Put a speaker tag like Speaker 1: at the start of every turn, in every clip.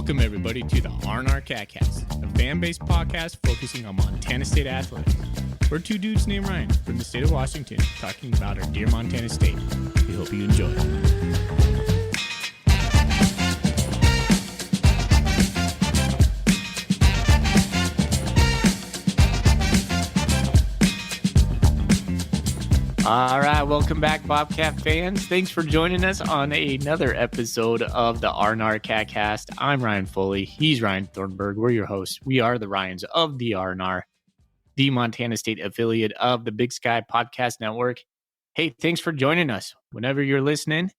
Speaker 1: Welcome, everybody, to the R&amp, a fan-based podcast focusing on Montana State athletics. We're two dudes named Ryan from the state of Washington talking about our dear Montana State. We hope you enjoy. All right, welcome back, Bobcat fans. Thanks for joining us on another episode of the R&amp. I'm Ryan Foley. He's Ryan Thornburg. We're your hosts. We are the Ryans of the R&amp, the Montana State affiliate of the Big Sky Podcast Network. Hey, thanks for joining us. Whenever you're listening,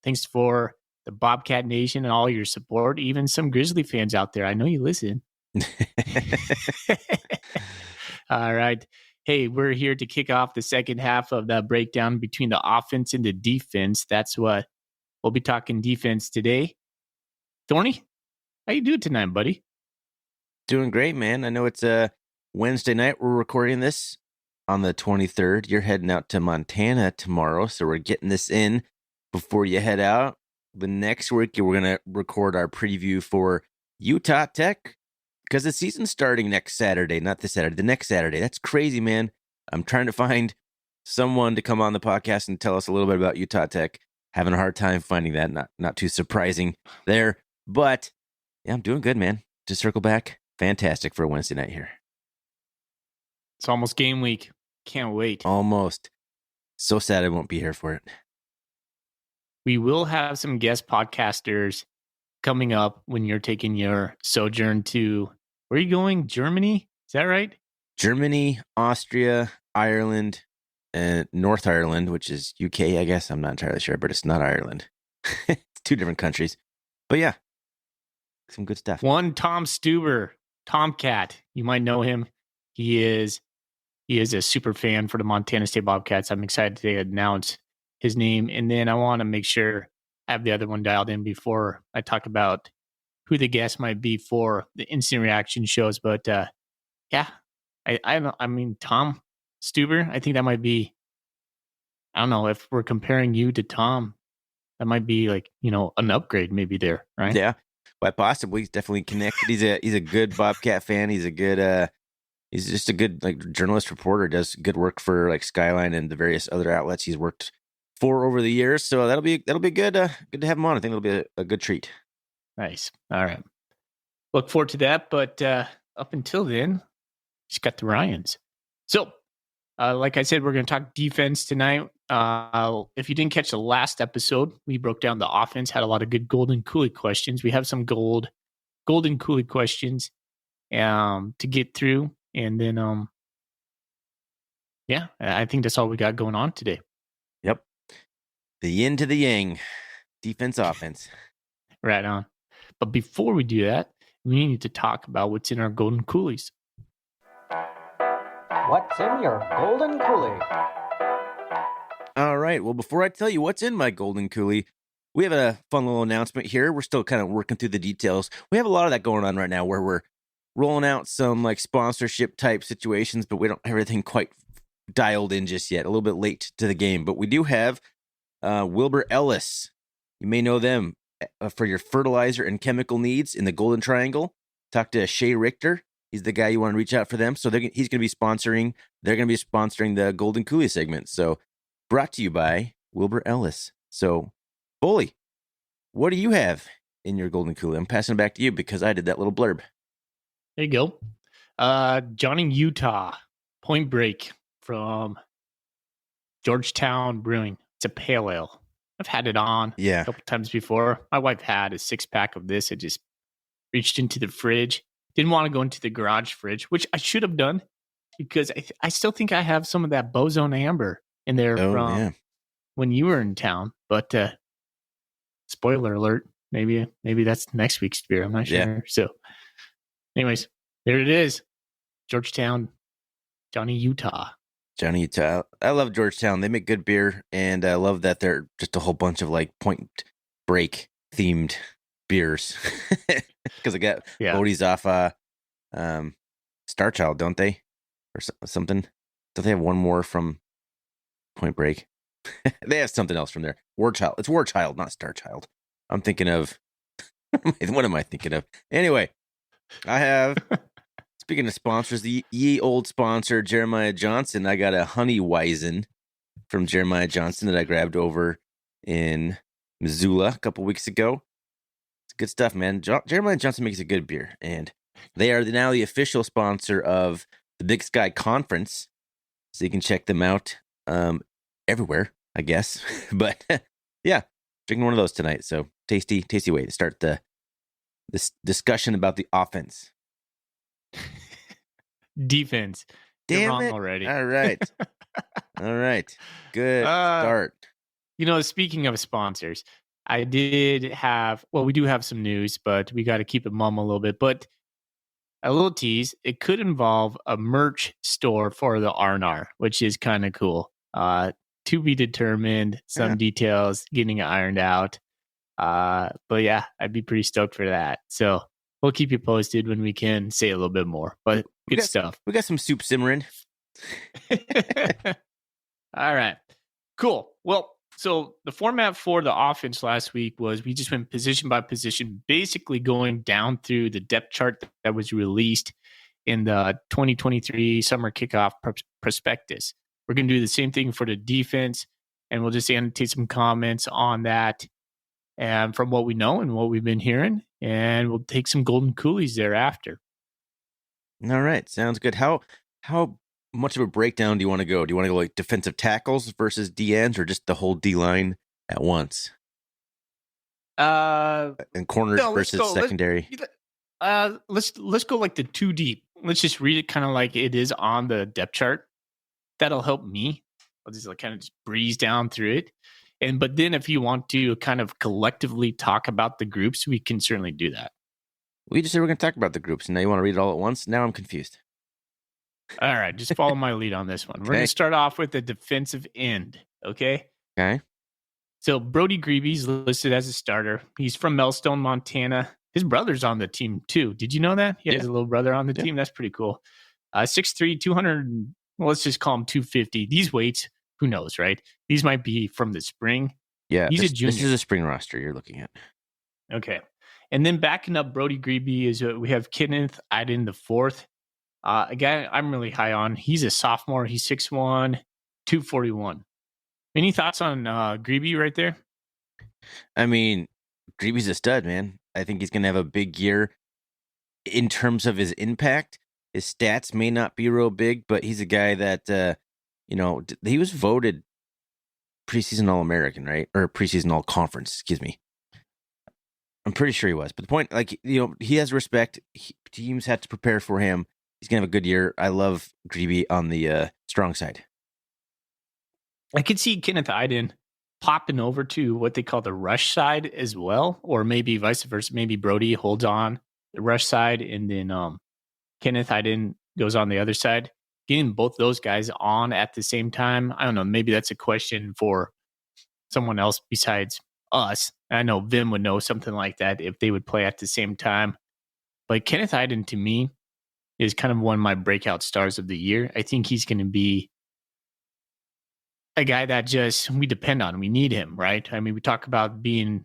Speaker 1: thanks for the Bobcat Nation and all your support. Even some Grizzly fans out there. I know you listen. All right. Hey, we're here to kick off the second half of the breakdown between the offense and the defense. That's what we'll be talking defense today. Thorny, how you doing tonight, buddy?
Speaker 2: Doing great, man. I know it's a Wednesday night. We're recording this on the 23rd. You're heading out to Montana tomorrow, so we're getting this in before you head out. The next week, we're going to record our preview for Utah Tech. Because the season's starting next Saturday, not this Saturday, the next Saturday. That's crazy, man. I'm trying to find someone to come on the podcast and tell us a little bit about Utah Tech. Having a hard time finding that. Not too surprising there. But, yeah, I'm doing good, man. To circle back, fantastic for a Wednesday night here.
Speaker 1: It's almost game week. Can't wait.
Speaker 2: Almost. So sad I won't be here for it.
Speaker 1: We will have some guest podcasters coming up when you're taking your sojourn to... Where are you going? Germany? Is that right?
Speaker 2: Germany, Austria, Ireland, and North Ireland, which is UK, I guess. I'm not entirely sure, but it's not Ireland. It's two different countries. But yeah, some good stuff.
Speaker 1: One, Tom Stuber, Tomcat. You might know him. He is a super fan for the Montana State Bobcats. I'm excited to announce his name. And then I want to make sure I have the other one dialed in before I talk about who the guest might be for the instant reaction shows. But yeah, I mean, Tom Stuber, I think that might be, I don't know if we're comparing you to Tom, that might be like, an upgrade maybe there, right?
Speaker 2: Yeah, quite possibly. He's definitely connected. He's a good Bobcat fan. He's a good, he's just a good journalist reporter, does good work for Skyline and the various other outlets he's worked for over the years. So that'll be good. Good to have him on. I think it'll be a good treat.
Speaker 1: Nice. All right. Look forward to that. But up until then, just got the Ryans. So, like I said, we're going to talk defense tonight. If you didn't catch the last episode, we broke down the offense, had a lot of good Golden Coolie questions. We have some Golden Coolie questions to get through. And then, yeah, I think that's all we got going on today.
Speaker 2: Yep. The yin to the yang, defense, offense.
Speaker 1: Right on. But before we do that, we need to talk about what's in our Golden Coolies.
Speaker 3: What's in your Golden Coolie?
Speaker 2: All right. Well, before I tell you what's in my Golden Coolie, we have a fun little announcement here. We're still kind of working through the details. We have a lot of that going on right now where we're rolling out some sponsorship type situations, but we don't have everything quite dialed in just yet. A little bit late to the game, but we do have Wilbur Ellis. You may know them for your fertilizer and chemical needs in the Golden Triangle. Talk to Shay Richter. He's the guy you want to reach out for them. So he's going to be sponsoring. They're going to be sponsoring the Golden Coolie segment. So brought to you by Wilbur Ellis. So, Foley, what do you have in your Golden Coolie? I'm passing it back to you because I did that little blurb.
Speaker 1: There you go. Johnny Utah, Point Break from Georgetown Brewing. It's a pale ale. I've had it on a couple times before. My wife had a 6-pack of this. I just reached into the fridge. Didn't want to go into the garage fridge, which I should have done because I still think I have some of that Bozone Amber in there from when you were in town. But spoiler alert, maybe that's next week's beer. I'm not sure.
Speaker 2: Yeah.
Speaker 1: So anyways, there it is. Georgetown, Johnny Utah.
Speaker 2: I love Georgetown. They make good beer, and I love that they're just a whole bunch of Point Break themed beers. Because I got Bodie's off Star Child, don't they? Or something. Don't they have one more from Point Break? They have something else from there. War Child. It's War Child, not Star Child. I'm thinking of What am I thinking of? Anyway, I have, speaking of sponsors, the ye old sponsor, Jeremiah Johnson. I got a Honey Weizen from Jeremiah Johnson that I grabbed over in Missoula a couple weeks ago. It's good stuff, man. Jeremiah Johnson makes a good beer, and they are now the official sponsor of the Big Sky Conference, so you can check them out everywhere, I guess. But yeah, drinking one of those tonight. So tasty way to start this discussion about the offense.
Speaker 1: Defense.
Speaker 2: Damn
Speaker 1: You're wrong
Speaker 2: it.
Speaker 1: already.
Speaker 2: All right. Good start.
Speaker 1: Speaking of sponsors, we do have some news, but we got to keep it mum a little bit. But a little tease, it could involve a merch store for the R&R, which is kind of cool. To be determined, some details getting ironed out. But yeah, I'd be pretty stoked for that. So we'll keep you posted when we can say a little bit more. But good stuff.
Speaker 2: We got some soup simmering.
Speaker 1: All right. Cool. Well, so the format for the offense last week was we just went position by position, basically going down through the depth chart that was released in the 2023 summer kickoff prospectus. We're going to do the same thing for the defense, and we'll just annotate some comments on that and from what we know and what we've been hearing, and we'll take some golden coolies thereafter.
Speaker 2: All right. Sounds good. How much of a breakdown do you want to go? Do you want to go like defensive tackles versus DNs, or just the whole D line at once? And corners versus secondary.
Speaker 1: Let's go like the two deep. Let's just read it kind of like it is on the depth chart. That'll help me. I'll just kind of breeze down through it. But then if you want to kind of collectively talk about the groups, we can certainly do that.
Speaker 2: We just said we're going to talk about the groups, and now you want to read it all at once? Now I'm confused.
Speaker 1: All right, just follow my lead on this one. We're going to start off with the defensive end, okay?
Speaker 2: Okay.
Speaker 1: So Brody Greeby's listed as a starter. He's from Melstone, Montana. His brother's on the team too. Did you know that? He has a little brother on the team. That's pretty cool. 6'3", 200, well, let's just call him 250. These weights, who knows, right? These might be from the spring.
Speaker 2: Yeah,
Speaker 1: he's a junior.
Speaker 2: This is a spring roster you're looking at.
Speaker 1: Okay. And then backing up Brody Greeby is we have Kenneth Iden the fourth. A guy I'm really high on. He's a sophomore. He's 6'1", 241. Any thoughts on Greeby right there?
Speaker 2: I mean, Greeby's a stud, man. I think he's going to have a big year in terms of his impact. His stats may not be real big, but he's a guy that, he was voted preseason All-American, right? Or preseason All-Conference, excuse me. I'm pretty sure he was. But the point, he has respect. Teams had to prepare for him. He's going to have a good year. I love Greeby on the strong side.
Speaker 1: I could see Kenneth Iden popping over to what they call the rush side as well, or maybe vice versa. Maybe Brody holds on the rush side, and then Kenneth Iden goes on the other side. Getting both those guys on at the same time, I don't know. Maybe that's a question for someone else besides us. I know Vim would know something like that if they would play at the same time. But Kenneth Iden, to me, is kind of one of my breakout stars of the year. I think he's going to be a guy that we depend on. We need him, right? I mean, we talk about being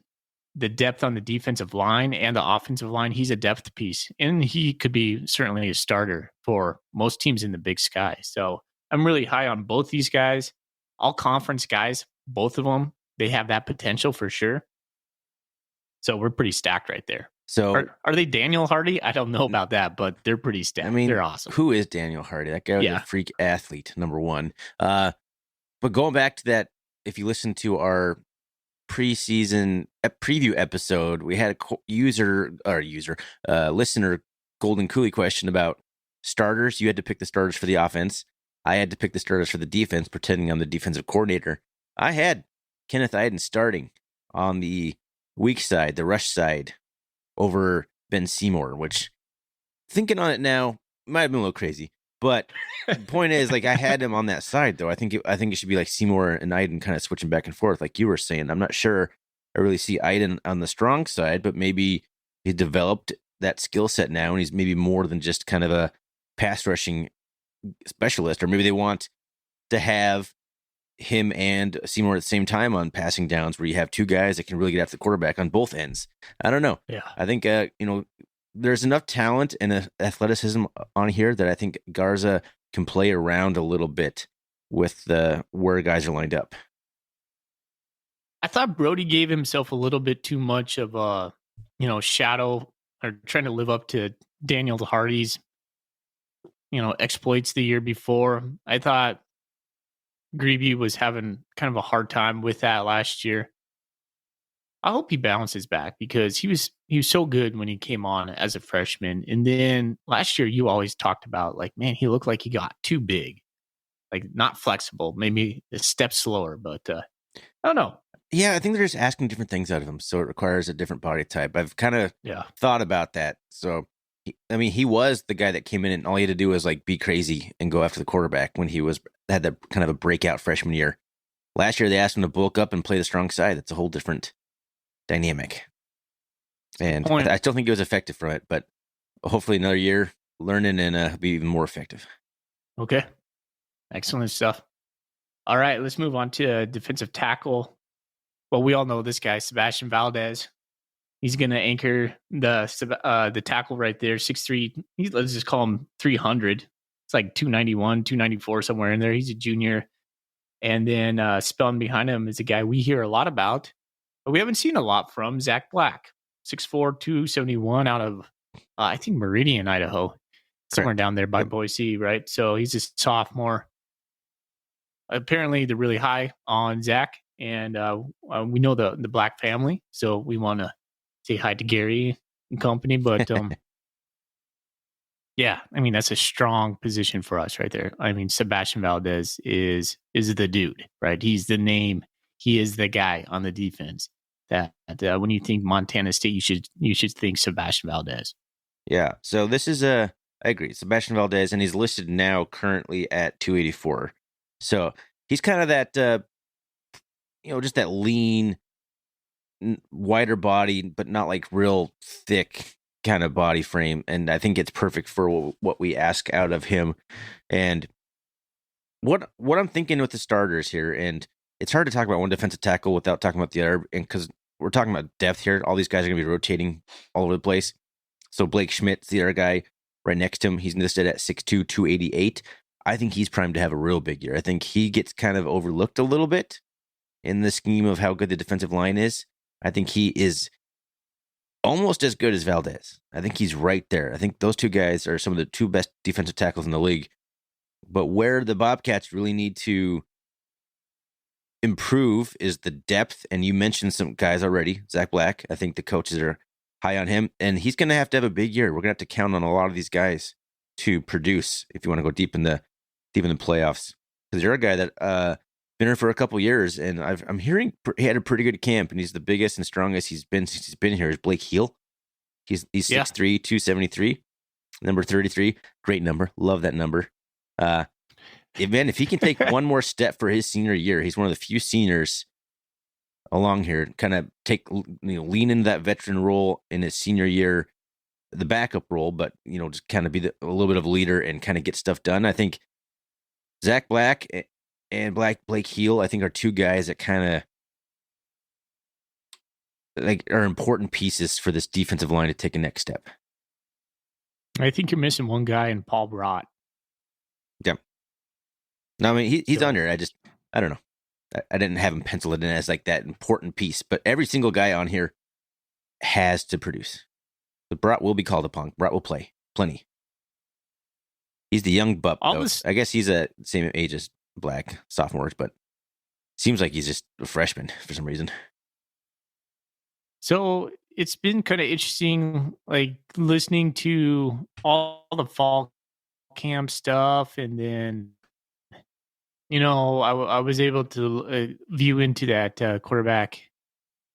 Speaker 1: the depth on the defensive line and the offensive line. He's a depth piece, and he could be certainly a starter for most teams in the Big Sky. So I'm really high on both these guys. All conference guys, both of them, they have that potential for sure. So we're pretty stacked right there.
Speaker 2: So
Speaker 1: are they Daniel Hardy? I don't know about that, but they're pretty stacked. I mean, they're awesome.
Speaker 2: Who is Daniel Hardy? That guy was a freak athlete, number one. But going back to that, if you listen to our preseason preview episode, we had a listener Golden Coolie question about starters. You had to pick the starters for the offense. I had to pick the starters for the defense, pretending I'm the defensive coordinator. I had Kenneth Iden starting on the weak side, the rush side, over Ben Seymour, which, thinking on it now, might have been a little crazy. But the point is, I had him on that side, though. I think it should be like Seymour and Iden kind of switching back and forth, like you were saying. I'm not sure I really see Iden on the strong side, but maybe he developed that skill set now, and he's maybe more than just kind of a pass rushing specialist, or maybe they want to have him and Seymour at the same time on passing downs, where you have two guys that can really get after the quarterback on both ends. I don't know.
Speaker 1: Yeah.
Speaker 2: I think, there's enough talent and athleticism on here that I think Garza can play around a little bit with where guys are lined up.
Speaker 1: I thought Brody gave himself a little bit too much of a, shadow, or trying to live up to Daniel Hardy's, exploits the year before. I thought Greeby was having kind of a hard time with that last year. I hope he bounces back, because he was so good when he came on as a freshman. And then last year, you always talked about, like, man, he looked like he got too big, like not flexible, maybe a step slower, but I don't know.
Speaker 2: Yeah, I think they're just asking different things out of him, so it requires a different body type. I've kind of thought about that. So, he was the guy that came in and all he had to do was like be crazy and go after the quarterback when he had that kind of a breakout freshman year. Last year, they asked him to bulk up and play the strong side. That's a whole different dynamic. And I still think he was effective from it, but hopefully another year learning and be even more effective.
Speaker 1: Okay. Excellent stuff. All right, let's move on to defensive tackle. Well, we all know this guy, Sebastian Valdez. He's going to anchor the tackle right there, 6'3". Let's just call him 300. It's like 291, 294, somewhere in there. He's a junior. And then spelling behind him is a guy we hear a lot about, but we haven't seen a lot from, Zach Black, 6'4", 271, out of, I think, Meridian, Idaho. Somewhere down there by Boise, right? So he's a sophomore. Apparently, they're really high on Zach, and we know the Black family, so we want to say hi to Gary and company. But yeah, I mean, that's a strong position for us right there. I mean, Sebastian Valdez is the dude, right? He's the name. He is the guy on the defense that when you think Montana State, you should think Sebastian Valdez.
Speaker 2: Yeah. So this is I agree, Sebastian Valdez, and he's listed now currently at 284. So he's kind of that, just that lean, wider body, but not like real thick kind of body frame. And I think it's perfect for what we ask out of him. And what I'm thinking with the starters here, and it's hard to talk about one defensive tackle without talking about the other, and because we're talking about depth here, all these guys are going to be rotating all over the place. So Blake Schmidt's the other guy right next to him. He's listed at 6'2", 288. I think he's primed to have a real big year. I think he gets kind of overlooked a little bit in the scheme of how good the defensive line is. I think he is almost as good as Valdez. I think he's right there. I think those two guys are some of the two best defensive tackles in the league. But where the Bobcats really need to improve is the depth. And you mentioned some guys already. Zach Black, I think the coaches are high on him, and he's going to have a big year. We're going to have to count on a lot of these guys to produce if you want to go deep in the playoffs. Because you're a guy that been here for a couple years, and I'm hearing he had a pretty good camp, and he's the biggest and strongest he's been since he's been here. Is Blake Heel? He's 6'3", 273, number 33. Great number, love that number. If he can take one more step for his senior year, he's one of the few seniors along here, kind of lean into that veteran role in his senior year, the backup role, but just kind of be a little bit of a leader and kind of get stuff done. I think Zach Black and Blake Heel, I think, are two guys that kind of are important pieces for this defensive line to take a next step.
Speaker 1: I think you're missing one guy in Paul Brott.
Speaker 2: Yeah. No, I mean he's on here. I don't know. I didn't have him penciled in as like that important piece, but every single guy on here has to produce. But Brott will be called upon. Brott will play plenty. He's the young buck, though. I guess he's the same age as Black, sophomores, but seems like he's just a freshman for some reason.
Speaker 1: So it's been kind of interesting, like listening to all the fall camp stuff, and then I was able to view into that quarterback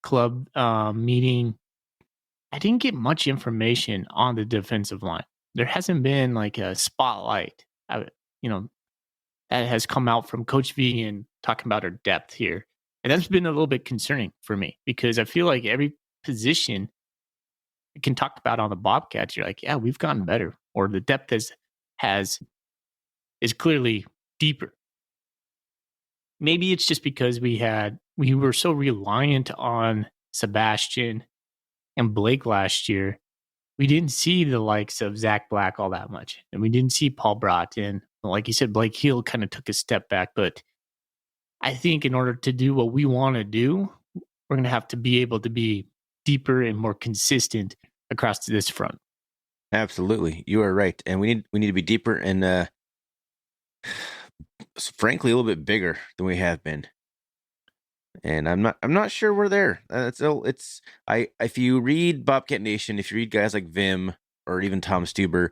Speaker 1: club meeting. I didn't get much information on the defensive line. There hasn't been like a spotlight, that has come out from Coach V and talking about our depth here. And that's been a little bit concerning for me, because I feel like every position you can talk about on the Bobcats, you're like, yeah, we've gotten better, or the depth is clearly deeper. maybe it's just because we were so reliant on Sebastian and Blake last year. We didn't see the likes of Zach Black all that much. And we didn't see Paul Broughton. Like you said, Blake Hill kind of took a step back. But I think in order to do what we want to do, we're going to have to be able to be deeper and more consistent across this front.
Speaker 2: Absolutely. You are right. And we need to be deeper and frankly a little bit bigger than we have been. And I'm not sure we're there. If you read Bobcat Nation, if you read guys like Vim or even Tom Stuber,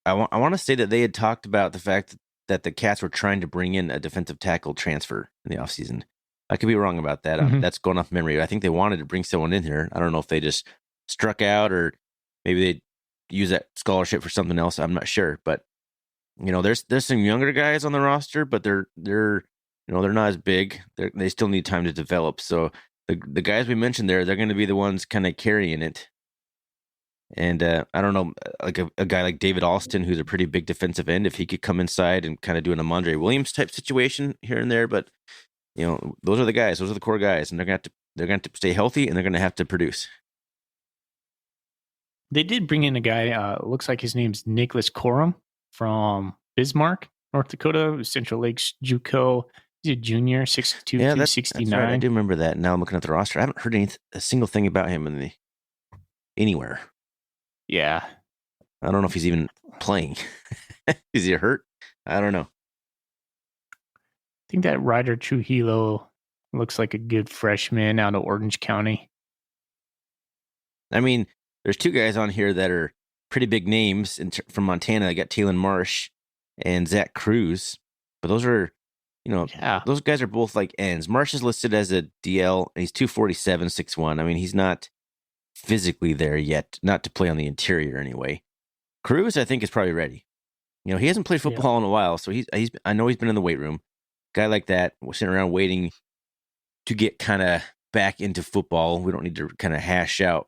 Speaker 2: I want to say that they had talked about the fact that the Cats were trying to bring in a defensive tackle transfer in the offseason. I could be wrong about that.
Speaker 1: Mm-hmm.
Speaker 2: That's going off memory. I think they wanted to bring someone in here. I don't know if they just struck out or maybe they use that scholarship for something else. I'm not sure, but there's some younger guys on the roster, but they're not as big. They still need time to develop. So the guys we mentioned there, they're going to be the ones kind of carrying it. And I don't know, like a guy like David Alston, who's a pretty big defensive end, if he could come inside and kind of do an Amandre Williams type situation here and there. But those are the guys. Those are the core guys, and they're going to have to stay healthy, and they're going to have to produce.
Speaker 1: They did bring in a guy. Looks like his name's Nicholas Corum from Bismarck, North Dakota, Central Lakes JUCO. He's a junior, 6'2", 269.
Speaker 2: That's right. I do remember that. Now I'm looking at the roster. I haven't heard a single thing about him anywhere.
Speaker 1: Yeah.
Speaker 2: I don't know if he's even playing. Is he hurt? I don't know.
Speaker 1: I think that Ryder Trujillo looks like a good freshman out of Orange County.
Speaker 2: I mean, there's two guys on here that are pretty big names from Montana. I got Taylon Marsh and Zach Cruz. But those are, those guys are both like ends. Marsh is listed as a DL, and he's 247, 6'1". I mean, he's not physically there yet, not to play on the interior anyway. Cruz, I think, is probably ready. He hasn't played football in a while, so I know he's been in the weight room. Guy like that, sitting around waiting to get kind of back into football. We don't need to kind of hash out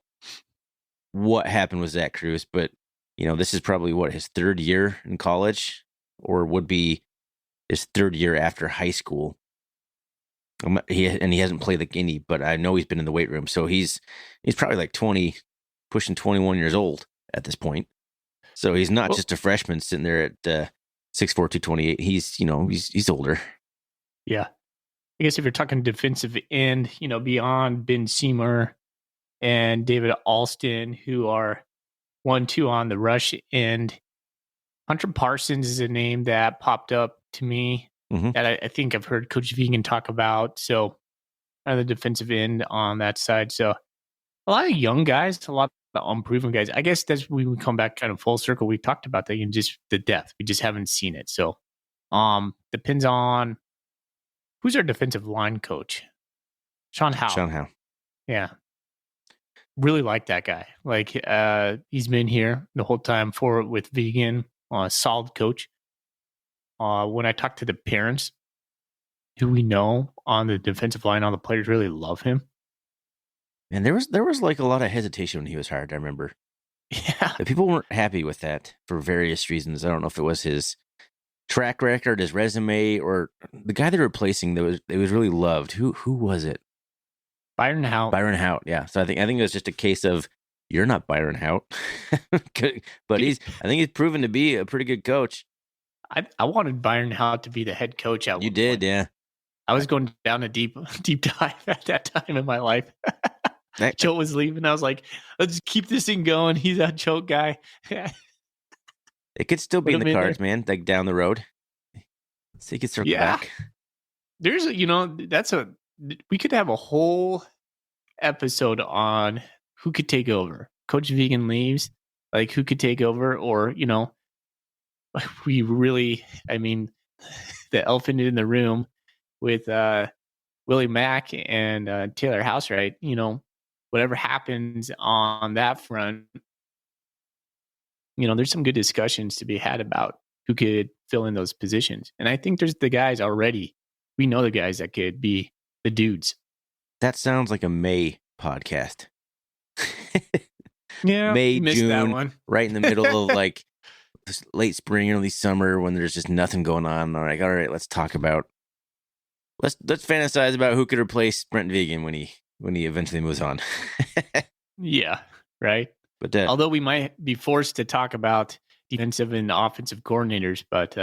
Speaker 2: what happened with Zach Cruz, but this is probably his third year in college, or would be his third year after high school. He hasn't played like any, but I know he's been in the weight room, so he's probably like 20, pushing 21 years old at this point. So he's not just a freshman sitting there at 6'4", 228. He's older.
Speaker 1: Yeah, I guess if you're talking defensive end, beyond Ben Seymour and David Alston, who are 1-2 on the rush end, Hunter Parsons is a name that popped up to me. Mm-hmm. That I think I've heard Coach Vegan talk about. So, the defensive end on that side. So, a lot of young guys, a lot of unproven guys. I guess that's when we come back kind of full circle. We talked about that and just the depth. We just haven't seen it. So, depends on who's our defensive line coach. Sean Howe. Yeah. Really like that guy. Like, he's been here the whole time with Vegan. Solid coach. When I talk to the parents who we know on the defensive line, all the players really love him.
Speaker 2: And there was like a lot of hesitation when he was hired, I remember.
Speaker 1: Yeah.
Speaker 2: The people weren't happy with that for various reasons. I don't know if it was his track record, his resume, or the guy they're replacing that was really loved. Who was it?
Speaker 1: Byron Hout.
Speaker 2: Byron Hout, yeah. So I think it was just a case of, you're not Byron Hout. But I think he's proven to be a pretty good coach.
Speaker 1: I wanted Byron Hout to be the head coach at one point.
Speaker 2: You did, yeah.
Speaker 1: I was going down a deep dive at that time in my life. Joe was leaving. I was like, let's keep this thing going. He's that choke guy.
Speaker 2: It could still be in the cards, man, like down the road. So you could circle back.
Speaker 1: There's, we could have a whole episode on who could take over. Coach Vegan leaves, like who could take over, or, we really, the elephant in the room with Willie Mack and Taylor Housewright, whatever happens on that front, there's some good discussions to be had about who could fill in those positions. And I think there's the guys already. We know the guys that could be the dudes.
Speaker 2: That sounds like a May podcast.
Speaker 1: Yeah,
Speaker 2: May, June,
Speaker 1: that one.
Speaker 2: Right in the middle of like late spring, early summer, when there's just nothing going on. All right, let's talk about let's fantasize about who could replace Brent Vegan when he eventually moves on.
Speaker 1: Yeah, right.
Speaker 2: But
Speaker 1: although we might be forced to talk about defensive and offensive coordinators, but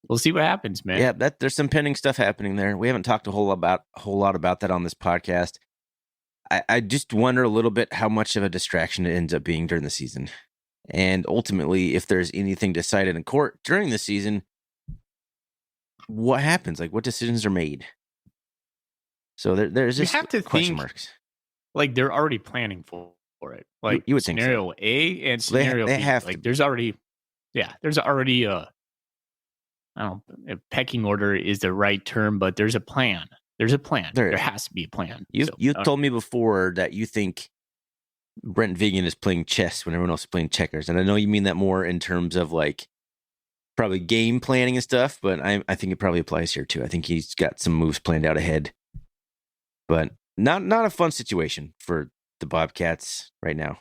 Speaker 1: we'll see what happens, man.
Speaker 2: Yeah, there's some pending stuff happening there. We haven't talked a whole lot about that on this podcast. I just wonder a little bit how much of a distraction it ends up being during the season. And ultimately, if there's anything decided in court during the season, what happens? Like, what decisions are made? So there's just question marks.
Speaker 1: Like, they're already planning for it. Like,
Speaker 2: you would think
Speaker 1: scenario
Speaker 2: so.
Speaker 1: A and scenario
Speaker 2: they
Speaker 1: B.
Speaker 2: have
Speaker 1: like,
Speaker 2: to.
Speaker 1: there's already a pecking order is the right term, but there's a plan. There's a plan. There has to be a plan.
Speaker 2: You told me before that you think Brent Vegan is playing chess when everyone else is playing checkers. And I know you mean that more in terms of like probably game planning and stuff, but I think it probably applies here too. I think he's got some moves planned out ahead. But not a fun situation for the Bobcats right now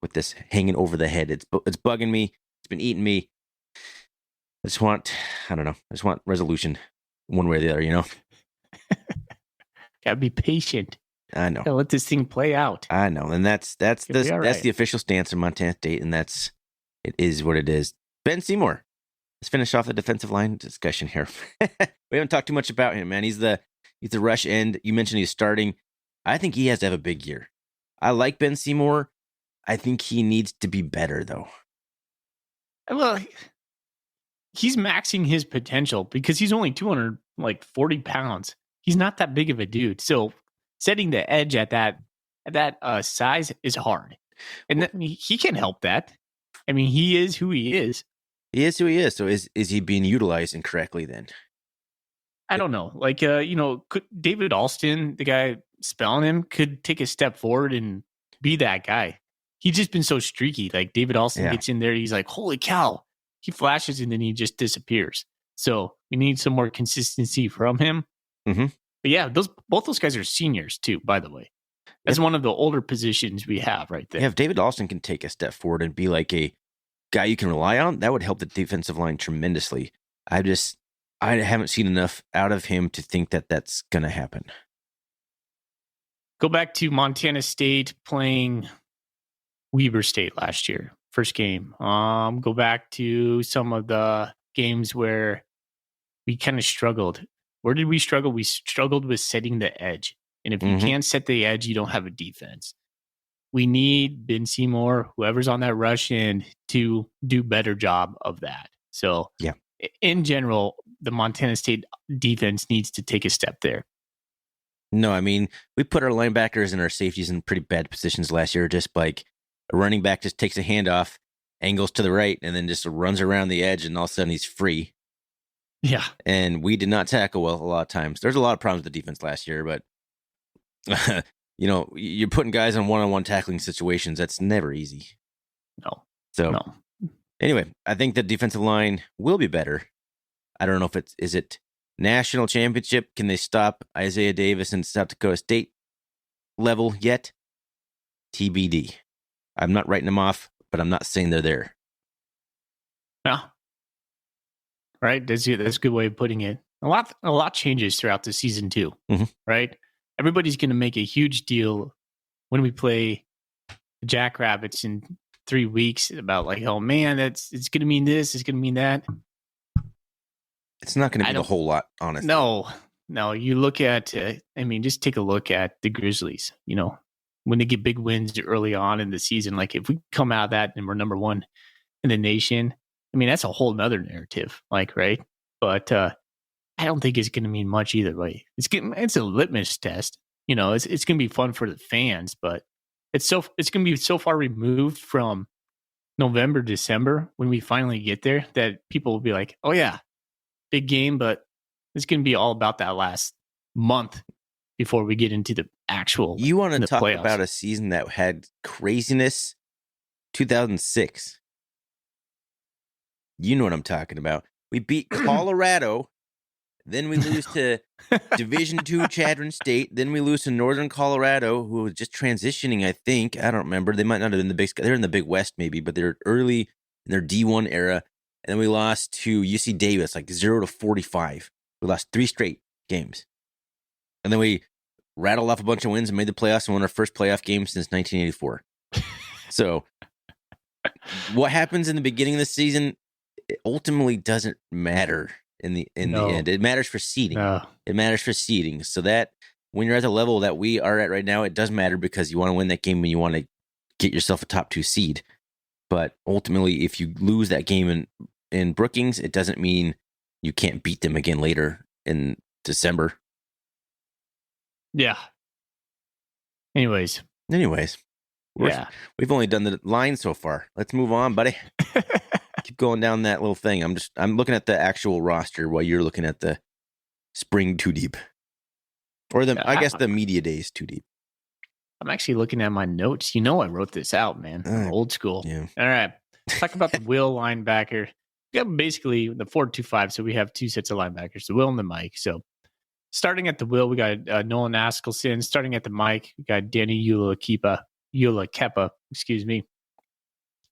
Speaker 2: with this hanging over the head. It's bugging me. It's been eating me. I just want resolution one way or the other, you know?
Speaker 1: Gotta be patient.
Speaker 2: I know.
Speaker 1: Gotta let this thing play out.
Speaker 2: I know. And that's the official stance of Montana State, and it is what it is. Ben Seymour. Let's finish off the defensive line discussion here. We haven't talked too much about him, man. He's the rush end. You mentioned he's starting. I think he has to have a big year. I like Ben Seymour. I think he needs to be better, though.
Speaker 1: Well, he's maxing his potential because he's only 240 pounds. He's not that big of a dude. So setting the edge at that size is hard. And he can't help that. I mean, he is who he is.
Speaker 2: He is who he is. So is he being utilized incorrectly then?
Speaker 1: I don't know. Like, could David Alston, the guy spelling him, could take a step forward and be that guy. He's just been so streaky. Like, David Alston gets in there, he's like, holy cow. He flashes and then he just disappears. So we need some more consistency from him.
Speaker 2: Mm-hmm.
Speaker 1: But yeah, both those guys are seniors too, by the way. That's one of the older positions we have right there.
Speaker 2: Yeah, if David Alston can take a step forward and be like a guy you can rely on, that would help the defensive line tremendously. I haven't seen enough out of him to think that that's going to happen.
Speaker 1: Go back to Montana State playing Weber State last year, first game. Go back to some of the games where we kind of struggled. Where did we struggle? We struggled with setting the edge. And if you can't set the edge, you don't have a defense. We need Ben Seymour, whoever's on that rush end, to do a better job of that. So, in general, the Montana State defense needs to take a step there.
Speaker 2: No, I mean, we put our linebackers and our safeties in pretty bad positions last year. Just like a running back just takes a handoff, angles to the right, and then just runs around the edge, and all of a sudden he's free.
Speaker 1: Yeah.
Speaker 2: And we did not tackle well a lot of times. There's a lot of problems with the defense last year, but, you're putting guys on one-on-one tackling situations. That's never easy.
Speaker 1: No.
Speaker 2: So, anyway, I think the defensive line will be better. I don't know if is it national championship? Can they stop Isaiah Davis and South Dakota State level yet? TBD. I'm not writing them off, but I'm not saying they're there.
Speaker 1: Yeah. Right. That's a good way of putting it. A lot changes throughout the season too.
Speaker 2: Mm-hmm.
Speaker 1: Right. Everybody's going to make a huge deal when we play the Jackrabbits in 3 weeks about like, oh man, it's going to mean this, it's going to mean that.
Speaker 2: It's not going to be a whole lot, honestly.
Speaker 1: No. You look at, just take a look at the Grizzlies. When they get big wins early on in the season, like if we come out of that and we're number one in the nation, that's a whole nother narrative, like, right? But I don't think it's going to mean much either way. It's a litmus test. It's going to be fun for the fans, but it's going to be so far removed from November, December when we finally get there that people will be like, oh yeah, big game, but it's going to be all about that last month before we get into the actual.
Speaker 2: You want to talk
Speaker 1: playoffs.
Speaker 2: About a season that had craziness? 2006. You know what I'm talking about. We beat Colorado, then we lose to Division II Chadron State, then we lose to Northern Colorado, who was just transitioning, I think. I don't remember. They might not have been the big. They're in the Big West maybe, but they're early in their D1 era. And then we lost to UC Davis, like 0-45. We lost 3 straight games. And then we rattled off a bunch of wins and made the playoffs and won our first playoff game since 1984. So what happens in the beginning of the season, it ultimately doesn't matter in the end. It matters for seeding. It matters for seeding. So that when you're at the level that we are at right now, it does matter because you want to win that game and you want to get yourself a top 2 seed. But ultimately, if you lose that game in Brookings, it doesn't mean you can't beat them again later in December.
Speaker 1: Yeah. Anyways.
Speaker 2: We've only done the line so far. Let's move on, buddy. Keep going down that little thing. I'm looking at the actual roster while you're looking at the spring 2 deep. Or I guess the media days 2 deep.
Speaker 1: I'm actually looking at my notes. I wrote this out, man. I'm old school. Yeah. All right. Let's talk about the will linebacker. We got basically the 4-2-5, so we have 2 sets of linebackers, the will and the Mike. So starting at the will, we got Nolan Askelson. Starting at the Mike, we got Danny Ula-Kepa, excuse me.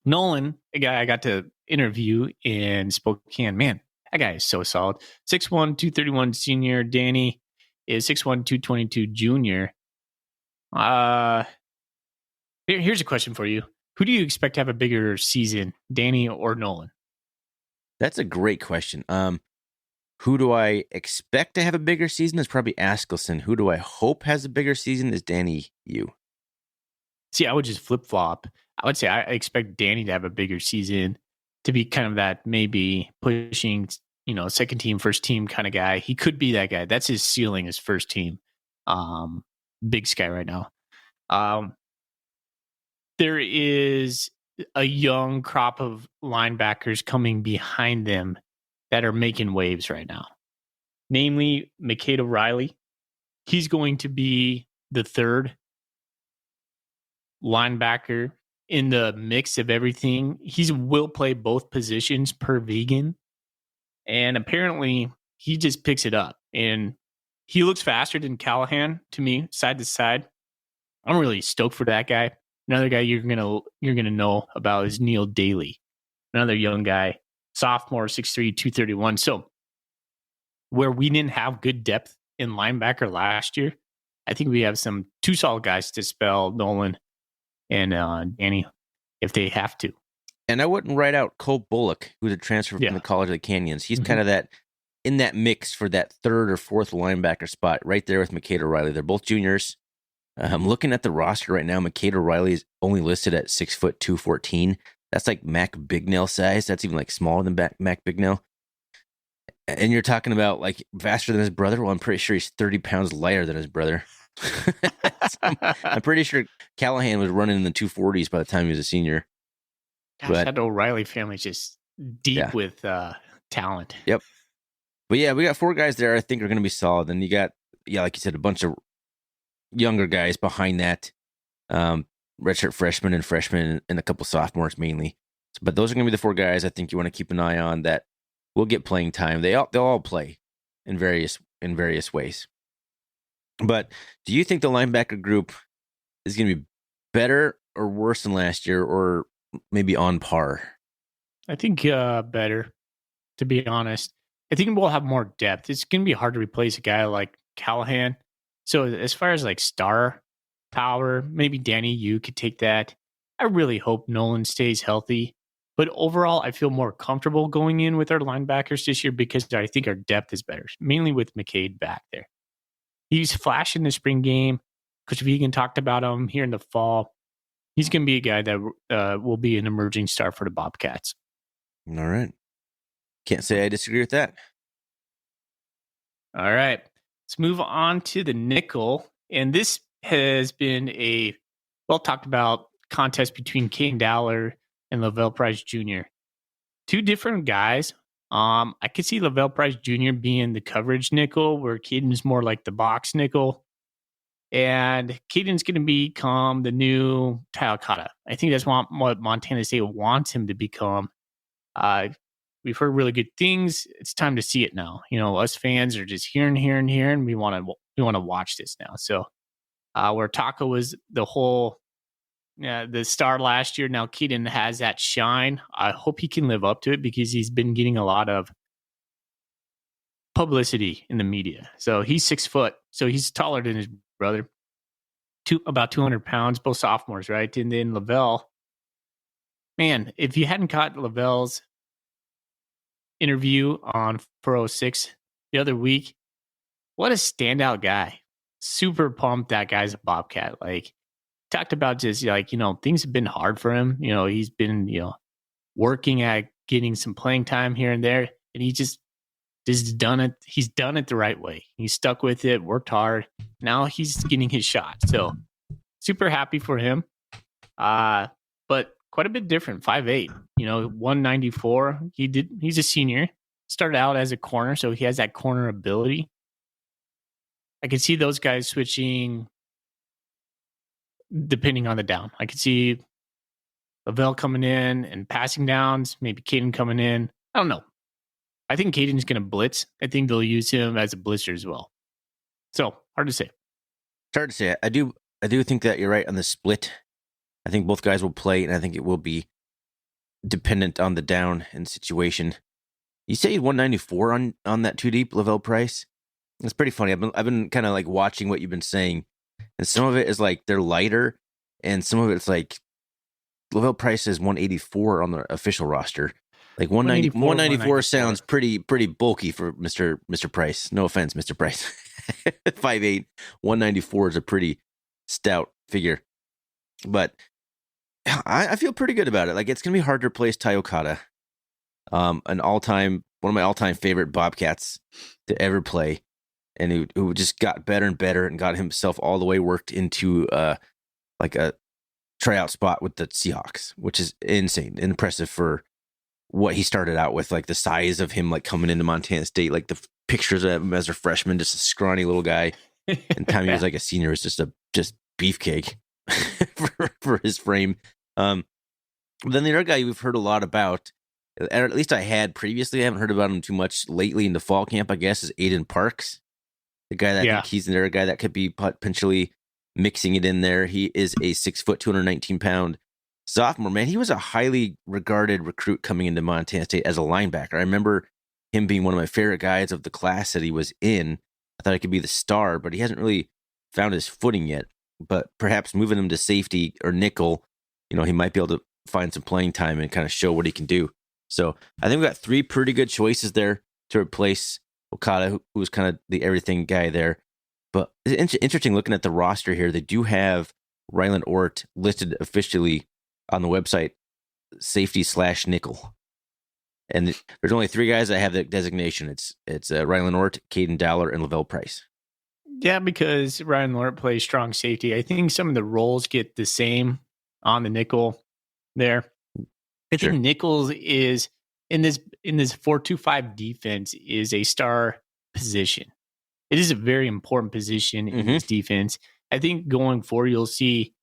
Speaker 1: Nolan, a guy I got to interview in Spokane. Man, that guy is so solid. 6'1", 231 senior. Danny is 6'1", 222 junior. Here's a question for you. Who do you expect to have a bigger season, Danny or Nolan?
Speaker 2: That's a great question. Who do I expect to have a bigger season is probably Askelson. Who do I hope has a bigger season is Danny Yu.
Speaker 1: See, I would just flip-flop. I would say I expect Danny to have a bigger season, to be kind of that maybe pushing, second team, first team kind of guy. He could be that guy. That's his ceiling, his first team. Big Sky right now. There is a young crop of linebackers coming behind them that are making waves right now. Namely, Makeda Riley. He's going to be the third linebacker in the mix of everything. He will play both positions per vegan. And apparently he just picks it up. And he looks faster than Callahan to me, side to side. I'm really stoked for that guy. Another guy you're gonna know about is Neil Daly. Another young guy, sophomore, 6'3", 231. So where we didn't have good depth in linebacker last year, I think we have some 2 solid guys to spell Nolan and Danny if they have to.
Speaker 2: And I wouldn't write out Cole Bullock, who's a transfer from the College of the Canyons. He's kind of that in that mix for that 3rd or 4th linebacker spot right there with Makeda Riley. They're both juniors. I'm looking at the roster right now. Makeda Riley is only listed at 6 foot 214. That's like Mac Bignell size. That's even like smaller than Mac Bignell. And you're talking about like faster than his brother. Well, I'm pretty sure he's 30 pounds lighter than his brother. I'm pretty sure Callahan was running in the 240s by the time he was a senior.
Speaker 1: Gosh, that O'Reilly family's just deep with talent.
Speaker 2: Yep. But yeah, we got 4 guys there I think are going to be solid. And you got, like you said, a bunch of younger guys behind that, redshirt freshmen and a couple sophomores mainly. But those are going to be the 4 guys I think you want to keep an eye on that will get playing time. They'll all play in various ways. But do you think the linebacker group is going to be better or worse than last year, or maybe on par?
Speaker 1: I think better, to be honest. I think we'll have more depth. It's going to be hard to replace a guy like Callahan. So as far as like star power, maybe Danny Yu could take that. I really hope Nolan stays healthy. But overall, I feel more comfortable going in with our linebackers this year because I think our depth is better, mainly with McCade back there. He's flashing the spring game. Coach Vegan talked about him here in the fall. He's going to be a guy that will be an emerging star for the Bobcats.
Speaker 2: All right. Can't say I disagree with that.
Speaker 1: All right. Let's move on to the nickel. And this has been a well-talked about contest between Caden Dowler and Lavelle Price Jr. 2 different guys. I could see Lavelle Price Jr. being the coverage nickel, where Caden's more like the box nickel. And Caden's going to become the new Ty Okada. I think that's what Montana State wants him to become. We've heard really good things. It's time to see it now. Us fans are just hearing. We want to watch this now. So where Taco was the star last year, now Caden has that shine. I hope he can live up to it because he's been getting a lot of publicity in the media. So he's 6 foot. So he's taller than his brother, about 200 pounds, both sophomores, right? And then Lavelle, man, if you hadn't caught Lavelle's interview on 406 the other week, what a standout guy. Super pumped that guy's a Bobcat. Like, talked about just like, things have been hard for him. He's been, working at getting some playing time here and there. And he just done it. He's done it the right way. He stuck with it, worked hard. Now he's getting his shot. So super happy for him. But quite a bit different. 5'8", 194. He's a senior. Started out as a corner, so he has that corner ability. I can see those guys switching depending on the down. I could see Lavelle coming in and passing downs, maybe Caden coming in. I don't know. I think Caden's going to blitz. I think they'll use him as a blitzer as well. So, hard to say.
Speaker 2: It's hard to say. I do think that you're right on the split. I think both guys will play, and I think it will be dependent on the down and situation. You say 194 on that 2 deep Lavelle Price? It's pretty funny. I've been kind of like watching what you've been saying, and some of it is like they're lighter, and some of it's like Lavelle Price is 184 on the official roster. Like 194 sounds pretty bulky for Mr. Price. No offense, Mr. Price. 5'8", 194 is a pretty stout figure. But I feel pretty good about it. Like, it's going to be hard to replace Ty Okada. One of my all-time favorite Bobcats to ever play, and who just got better and better and got himself all the way worked into like a tryout spot with the Seahawks, which is insane, impressive for what he started out with, like the size of him, like coming into Montana State, like the pictures of him as a freshman, just a scrawny little guy. And time he was like a senior, was just beefcake for his frame. Then the other guy we've heard a lot about, or at least I had previously, I haven't heard about him too much lately in the fall camp, I guess, is Aiden Parks. The guy that I think he's there, a guy that could be potentially mixing it in there. He is a 6 foot, 219 pound sophomore, man. He was a highly regarded recruit coming into Montana State as a linebacker. I remember him being one of my favorite guys of the class that he was in. I thought he could be the star, but he hasn't really found his footing yet. But perhaps moving him to safety or nickel, he might be able to find some playing time and kind of show what he can do. So I think we got 3 pretty good choices there to replace Okada, who was kind of the everything guy there. But it's interesting looking at the roster here. They do have Ryland Ort listed officially on the website, safety/nickel. And there's only 3 guys that have the designation. It's Ryland Ort, Caden Dowler, and Lavelle Price.
Speaker 1: Yeah, because Ryan Lort plays strong safety. I think some of the roles get the same on the nickel there. I think Nichols is in this 4-2-5 defense is a star position. It is a very important position in this defense. I think going forward, you'll see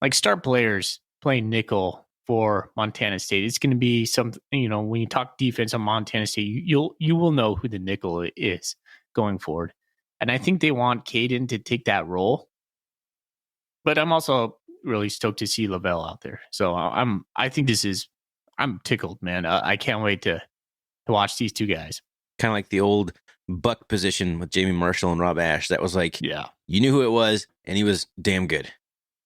Speaker 1: like star players playing nickel for Montana State. It's going to be something, when you talk defense on Montana State, you will know who the nickel is going forward. And I think they want Caden to take that role. But I'm also really stoked to see Lavelle out there. So I'm tickled, man. I can't wait to watch these 2 guys.
Speaker 2: Kind of like the old buck position with Jamie Marshall and Rob Ash. That was like, you knew who it was, and he was damn good.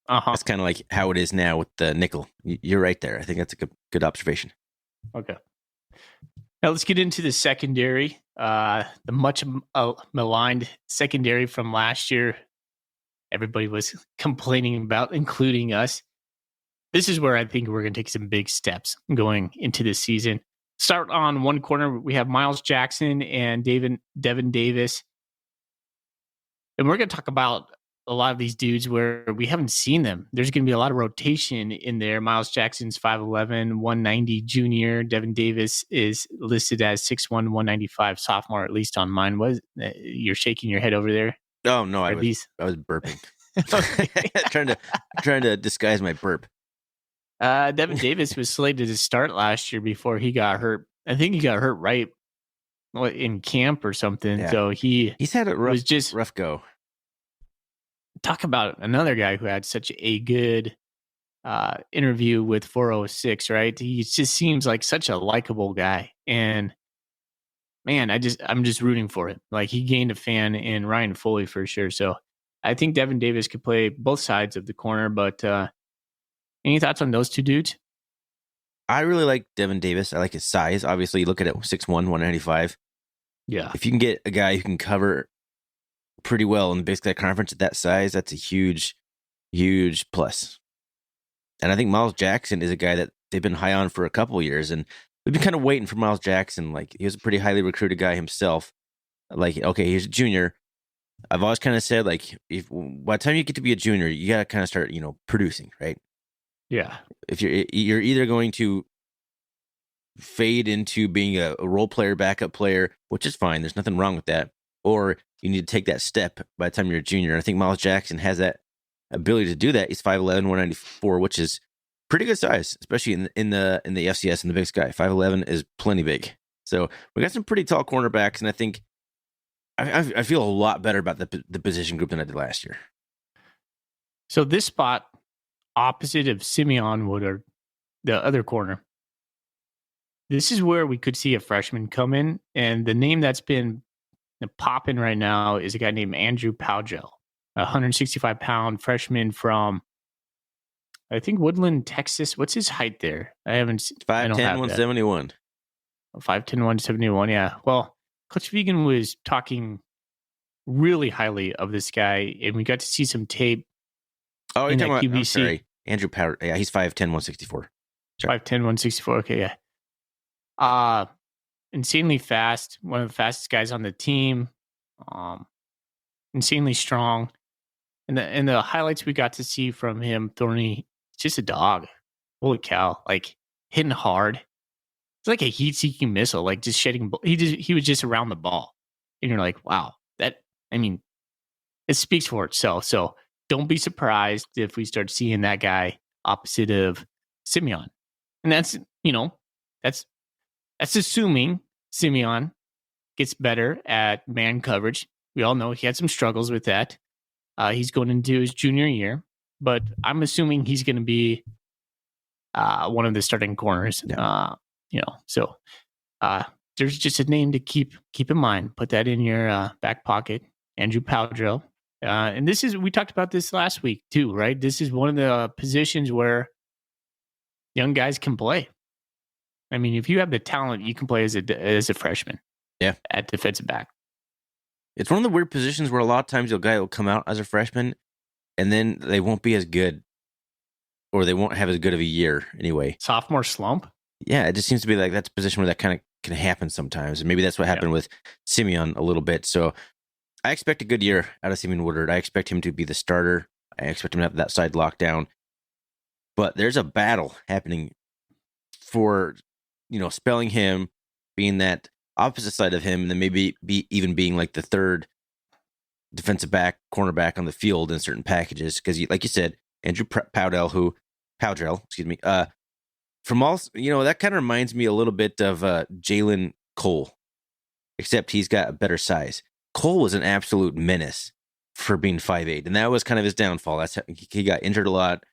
Speaker 2: That's kind of like how it is now with the nickel. You're right there. I think that's a good observation.
Speaker 1: Okay. Now let's get into the secondary. The much maligned secondary from last year. Everybody was complaining about, including us. This is where I think we're going to take some big steps going into this season. Start on one corner. We have Miles Jackson and Devin Davis. And we're going to talk about a lot of these dudes where we haven't seen them. There's going to be a lot of rotation in there. Miles Jackson's 5'11", 190 junior. Devin Davis is listed as 6'1", 195 sophomore, at least on mine. You're shaking your head over there?
Speaker 2: Oh, no, I was burping. trying to disguise my burp.
Speaker 1: Devin Davis was slated to start last year before he got hurt. I think he got hurt right in camp or something. Yeah. So
Speaker 2: he's had a rough go.
Speaker 1: Talk about another guy who had such a good interview with 406, right? He just seems like such a likable guy. And man, I'm just rooting for it. Like, he gained a fan in Ryan Foley for sure. So I think Devin Davis could play both sides of the corner. But any thoughts on those two dudes?
Speaker 2: I really like Devin Davis. I like his size. Obviously, you look at it, 6'1", 195.
Speaker 1: Yeah.
Speaker 2: If you can get a guy who can cover pretty well in the Big Sky Conference at that size, that's a huge, huge plus. And I think Miles Jackson is a guy that they've been high on for a couple of years, and we've been kind of waiting for Miles Jackson. Like, he was a pretty highly recruited guy himself. Like, okay, he's a junior. I've always kind of said, like, if by the time you get to be a junior, you got to kind of start, producing, right?
Speaker 1: Yeah.
Speaker 2: If you're either going to fade into being a role player, backup player, which is fine. There's nothing wrong with that. Or you need to take that step by the time you're a junior. I think Miles Jackson has that ability to do that. He's 5'11", 194, which is pretty good size, especially in the FCS in the Big Sky. 5'11" is plenty big. So we got some pretty tall cornerbacks, and I think I feel a lot better about the position group than I did last year.
Speaker 1: So this spot opposite of Simeon Woodard, the other corner, this is where we could see a freshman come in, and the name that's been popping right now is a guy named Andrew Powgel, a 165-pound freshman from, I think, Woodland, Texas. What's his height there? I haven't.
Speaker 2: 5'10", 171.
Speaker 1: 5'10", 171. Yeah. Well, Coach Vegan was talking really highly of this guy, and we got to see some tape.
Speaker 2: Oh, you're talking about, I'm sorry, Andrew Powder. Yeah, he's 5'10", 164.
Speaker 1: 5'10", 164. Okay, yeah. Insanely fast. One of the fastest guys on the team. Insanely strong. And the highlights we got to see from him, Thorny, just a dog. Holy cow! Like, hitting hard. It's like a heat-seeking missile. Like, just shedding. He was just around the ball, and you're like, wow. It speaks for itself. So don't be surprised if we start seeing that guy opposite of Simeon. And that's assuming Simeon gets better at man coverage. We all know he had some struggles with that. He's going into his junior year, but I'm assuming he's going to be one of the starting corners.
Speaker 2: Yeah.
Speaker 1: So there's just a name to keep in mind. Put that in your back pocket. Andrew Powdrill. And we talked about this last week too, right? This is one of the positions where young guys can play. I mean, if you have the talent, you can play as a freshman.
Speaker 2: Yeah,
Speaker 1: at defensive back.
Speaker 2: It's one of the weird positions where a lot of times a guy will come out as a freshman, and then they won't be as good, or they won't have as good of a year anyway.
Speaker 1: Sophomore slump.
Speaker 2: Yeah, it just seems to be like that's a position where that kind of can happen sometimes, and maybe that's what happened with Simeon a little bit. So I expect a good year out of Simeon Woodard. I expect him to be the starter. I expect him to have that side locked down. But there's a battle happening for, spelling him, being that opposite side of him, and then maybe even being like the third defensive back, cornerback on the field in certain packages. Because, like you said, Andrew Powdrell, from all, that kind of reminds me a little bit of Jalen Cole, except he's got a better size. Cole was an absolute menace for being 5'8", and that was kind of his downfall. He got injured a lot,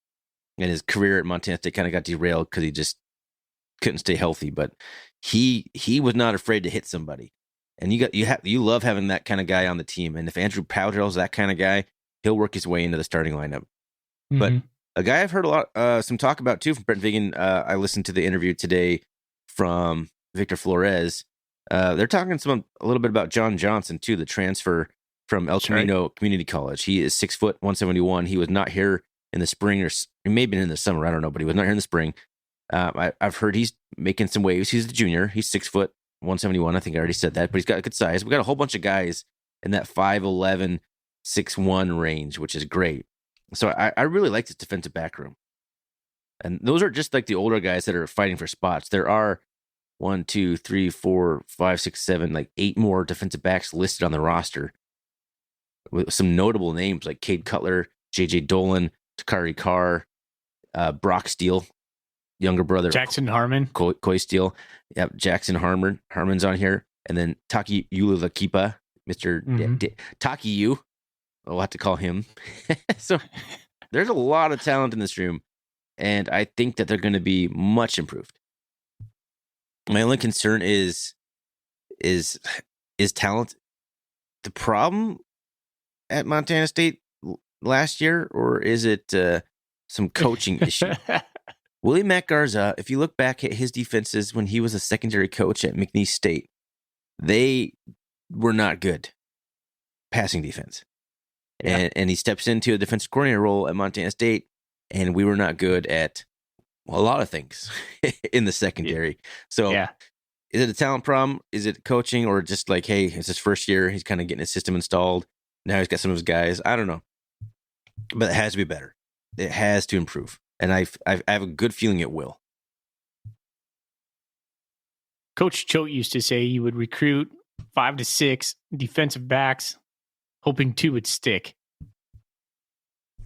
Speaker 2: and his career at Montana State kind of got derailed because he just couldn't stay healthy. But he was not afraid to hit somebody, and you love having that kind of guy on the team. And if Andrew Powdrell's that kind of guy, he'll work his way into the starting lineup. Mm-hmm. But a guy I've heard some talk about too from Brent Vigen. I listened to the interview today from Victor Flores. They're talking a little bit about John Johnson too, the transfer from El Camino Community College. He is 6', 171. He was not here in the spring, or he may have been in the summer. I don't know, but he was not here in the spring. I've heard he's making some waves. He's the junior. He's 6', 171. I think I already said that, but he's got a good size. We got a whole bunch of guys in that 5'11", 6'1" range, which is great. So I really like this defensive back room. And those are just like the older guys that are fighting for spots. There are 1, 2, 3, 4, 5, 6, 7, like 8 more defensive backs listed on the roster with some notable names like Cade Cutler, JJ Dolan, Takari Carr, Brock Steele, younger brother
Speaker 1: Jackson Harmon,
Speaker 2: Coy Steele. Yep, Jackson Harmon's on here, and then Taki Ulakipa, Mr. Taki U. We'll have to call him. So there's a lot of talent in this room, and I think that they're going to be much improved. My only concern is is talent the problem at Montana State last year, or is it some coaching issue? Willie Matt Garza, if you look back at his defenses when he was a secondary coach at McNeese State, they were not good passing defense. Yeah. And he steps into a defensive coordinator role at Montana State, and we were not good at a lot of things in the secondary. So is it a talent problem? Is it coaching, or just like, hey, it's his first year, he's kind of getting his system installed. Now he's got some of his guys. I don't know. But it has to be better. It has to improve. And I have a good feeling it will.
Speaker 1: Coach Choate used to say he would recruit 5 to 6 defensive backs, hoping 2 would stick.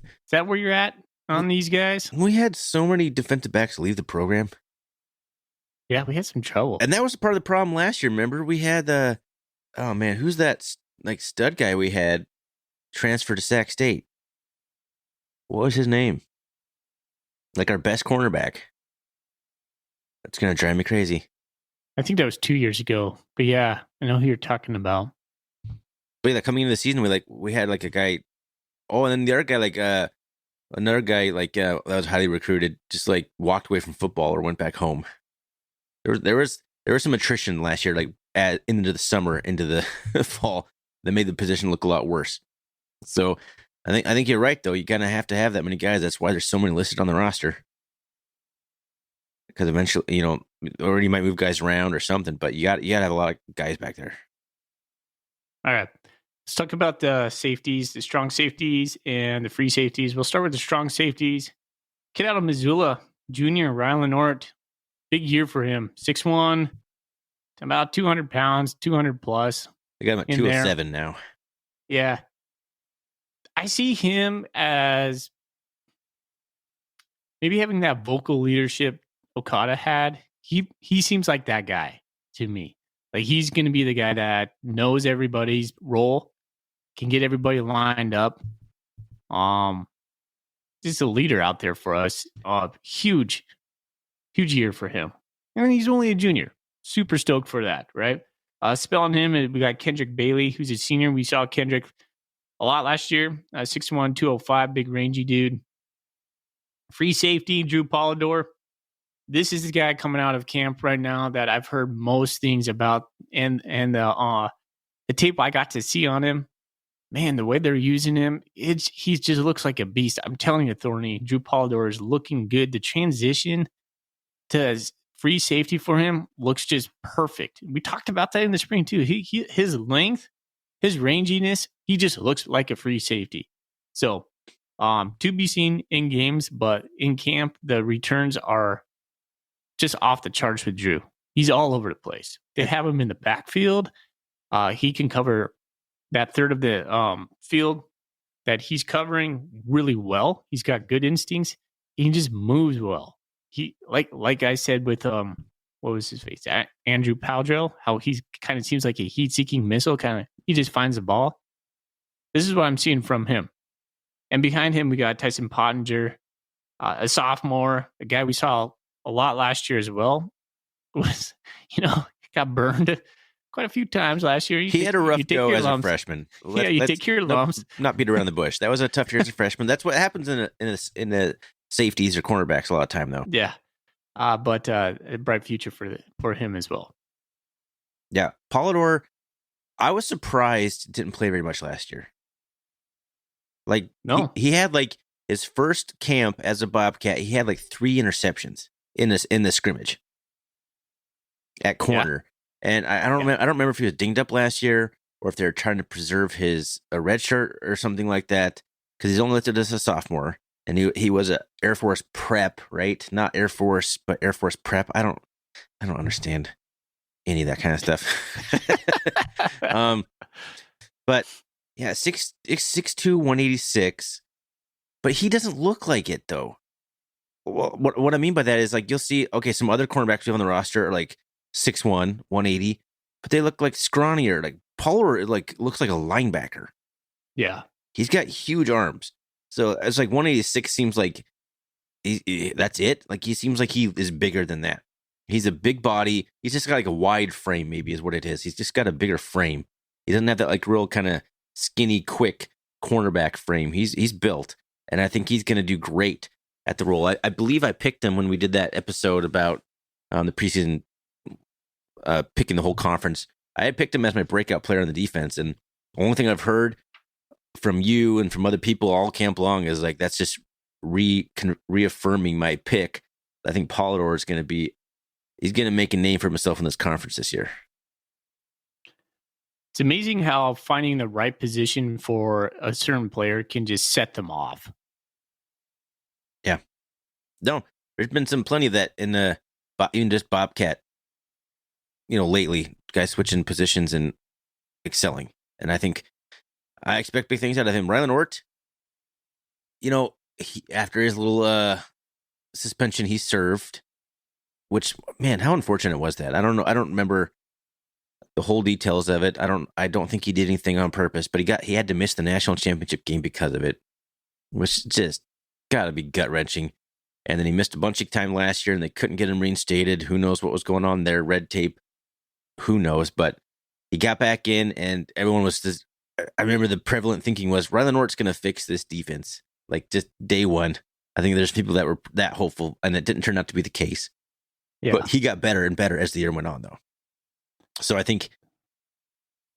Speaker 1: Is that where you're at on these guys?
Speaker 2: We had so many defensive backs leave the program.
Speaker 1: Yeah, we had some trouble.
Speaker 2: And that was part of the problem last year. Remember, we had oh man, who's that like stud guy we had transfer to Sac State? What was his name? Like our best cornerback. That's going to drive me crazy.
Speaker 1: I think that was 2 years ago. But yeah, I know who you're talking about.
Speaker 2: But yeah, coming into the season, we had like a guy. Oh, and then the other guy, like another guy, like that was highly recruited, just like walked away from football or went back home. There was some attrition last year, like into the summer, into the fall, that made the position look a lot worse. So I think you're right, though. You kind of have to have that many guys. That's why there's so many listed on the roster. Because eventually, or you might move guys around or something, but you got to have a lot of guys back there.
Speaker 1: All right. Let's talk about the safeties, the strong safeties and the free safeties. We'll start with the strong safeties. Kid out of Missoula, junior, Rylan Ort. Big year for him. 6'1", about 200 pounds, 200 plus.
Speaker 2: They got him at 207 now.
Speaker 1: Yeah. I see him as maybe having that vocal leadership Okada had. He seems like that guy to me. Like he's going to be the guy that knows everybody's role, can get everybody lined up. Just a leader out there for us. Huge year for him. And he's only a junior. Super stoked for that, right? Spelling him, we got Kendrick Bailey, who's a senior. We saw Kendrick a lot last year. 6'1", 205, big rangy dude. Free safety, Drew Polidor. This is the guy coming out of camp right now that I've heard most things about. And the tape I got to see on him, man, the way they're using him, he just looks like a beast. I'm telling you, Thorny, Drew Polidor is looking good. The transition to free safety for him looks just perfect. We talked about that in the spring too. His length, his ranginess, he just looks like a free safety. So to be seen in games, but in camp, the returns are just off the charts with Drew. He's all over the place. They have him in the backfield. He can cover that third of the field that he's covering really well. He's got good instincts. He just moves well. He like I said with what was his face? Andrew Powdrell, how he kind of seems like a heat-seeking missile. He just finds the ball. This is what I'm seeing from him. And behind him, we got Tyson Pottinger, a sophomore, a guy we saw a lot last year as well. Was got burned quite a few times last year.
Speaker 2: He had a rough go as a freshman.
Speaker 1: You take your lumps.
Speaker 2: Not beat around the bush. That was a tough year as a freshman. That's what happens in the safeties or cornerbacks a lot of time, though.
Speaker 1: Yeah, but a bright future for him as well.
Speaker 2: Yeah, Polidor, I was surprised didn't play very much last year. Like, no, he had like his first camp as a Bobcat. He had like 3 interceptions in this scrimmage at corner. Yeah. And I don't remember if he was dinged up last year or if they were trying to preserve his red shirt or something like that, because he's only listed as a sophomore. And he was a Air Force prep, right? Not Air Force, but Air Force prep. I don't understand any of that kind of stuff. But yeah, 6'2", 186. But he doesn't look like it, though. Well, what I mean by that is, like, you'll see, okay, some other cornerbacks we have on the roster are like 6'1", 180, but they look like scrawnier. Like Pollard, like, looks like a linebacker.
Speaker 1: Yeah,
Speaker 2: he's got huge arms. So it's like 186 seems like that's it. Like he seems like he is bigger than that. He's a big body. He's just got like a wide frame, maybe is what it is. He's just got a bigger frame. He doesn't have that like real kind of skinny, quick cornerback frame. He's built, and I think he's going to do great at the role. I believe I picked him when we did that episode about the preseason picking the whole conference. I had picked him as my breakout player on the defense, and the only thing I've heard from you and from other people all camp long is like that's just reaffirming my pick. I think Polidor is going to be. He's going to make a name for himself in this conference this year.
Speaker 1: It's amazing how finding the right position for a certain player can just set them off.
Speaker 2: Yeah. No, there's been plenty of that in even just Bobcat, lately, guys switching positions and excelling. And I think I expect big things out of him. Rylan Ort, after his little suspension he served, which, man, how unfortunate was that? I don't know. I don't remember the whole details of it. I don't think he did anything on purpose, but he had to miss the national championship game because of it, which just got to be gut-wrenching. And then he missed a bunch of time last year, and they couldn't get him reinstated. Who knows what was going on there? Red tape. Who knows? But he got back in, and everyone was just... I remember the prevalent thinking was, Rylan Ort's going to fix this defense. Like, just day one. I think there's people that were that hopeful, and it didn't turn out to be the case. Yeah. But he got better and better as the year went on, though. So I think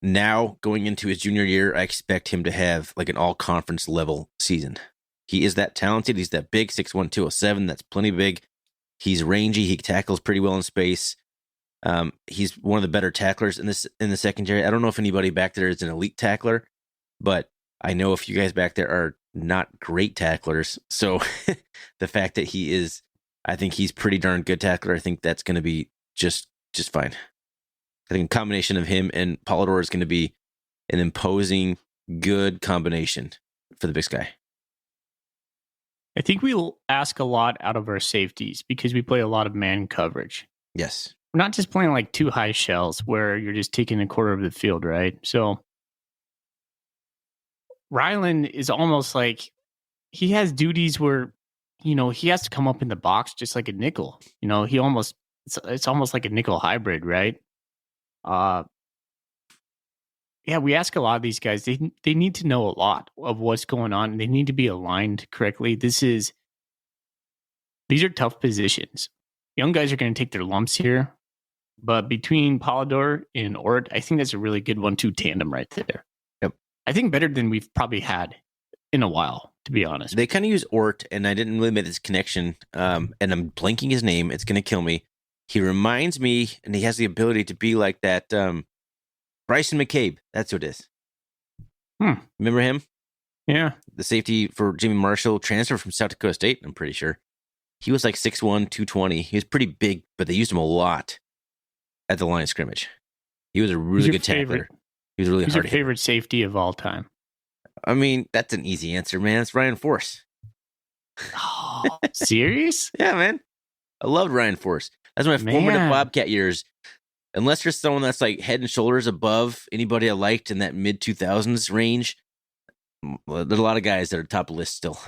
Speaker 2: now, going into his junior year, I expect him to have like an all-conference level season. He is that talented. He's that big, 6'1", 207. That's plenty big. He's rangy. He tackles pretty well in space. He's one of the better tacklers in the secondary. I don't know if anybody back there is an elite tackler, but I know a few guys back there are not great tacklers. So the fact that he is, I think he's pretty darn good tackler. I think that's going to be just fine. I think a combination of him and Polidor is going to be an imposing, good combination for the Big Sky.
Speaker 1: I think we'll ask a lot out of our safeties because we play a lot of man coverage.
Speaker 2: Yes.
Speaker 1: We're not just playing like two high shells where you're just taking a quarter of the field, right? So Rylan is almost like he has duties where, he has to come up in the box just like a nickel. It's almost like a nickel hybrid, right? Yeah, we ask a lot of these guys. They need to know a lot of what's going on. They need to be aligned correctly. These are tough positions. Young guys are going to take their lumps here, but between Polidor and Ort, I think that's a really good 1-2 tandem right there.
Speaker 2: Yep.
Speaker 1: I think better than we've probably had in a while, to be honest.
Speaker 2: They kind of use Ort, and I didn't really make this connection. And I'm blanking his name. It's going to kill me. He reminds me, and he has the ability to be like that Bryson McCabe. That's who it is. Remember him?
Speaker 1: Yeah.
Speaker 2: The safety for Jimmy Marshall, transferred from South Dakota State, I'm pretty sure. He was like 6'1", 220. He was pretty big, but they used him a lot at the line of scrimmage. He was a really good tackler. He was really hard.
Speaker 1: Who's your favorite safety of all time?
Speaker 2: I mean, that's an easy answer, man. It's Ryan Force.
Speaker 1: Oh, serious?
Speaker 2: Yeah, man. I loved Ryan Force. That's my formative Bobcat years. Unless you're someone that's like head and shoulders above anybody I liked in that mid-2000s range, there's a lot of guys that are top of the list still.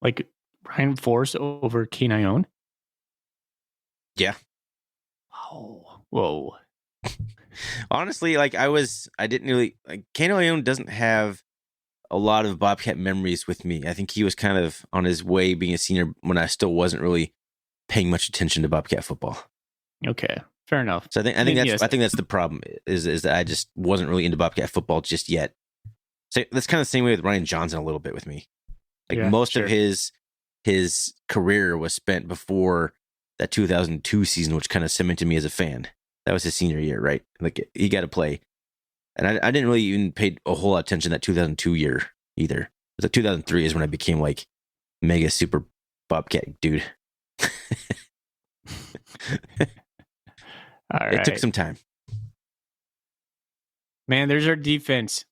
Speaker 1: Like Ryan Force over Kane Ione?
Speaker 2: Yeah.
Speaker 1: Oh, whoa.
Speaker 2: Honestly, like I didn't really, like Kane Ione doesn't have a lot of Bobcat memories with me. I think he was kind of on his way being a senior when I still wasn't really paying much attention to Bobcat football.
Speaker 1: Okay, fair enough.
Speaker 2: So I think that's the problem is that I just wasn't really into Bobcat football just yet. So that's kind of the same way with Ryan Johnson a little bit with me. Like most of his career was spent before that 2002 season, which kind of cemented me as a fan. That was his senior year, right? Like he got to play. And I didn't really even pay a whole lot of attention that 2002 year either. But the 2003 is when I became like mega super Bobcat dude.
Speaker 1: All right.
Speaker 2: It took some time.
Speaker 1: Man, there's our defense.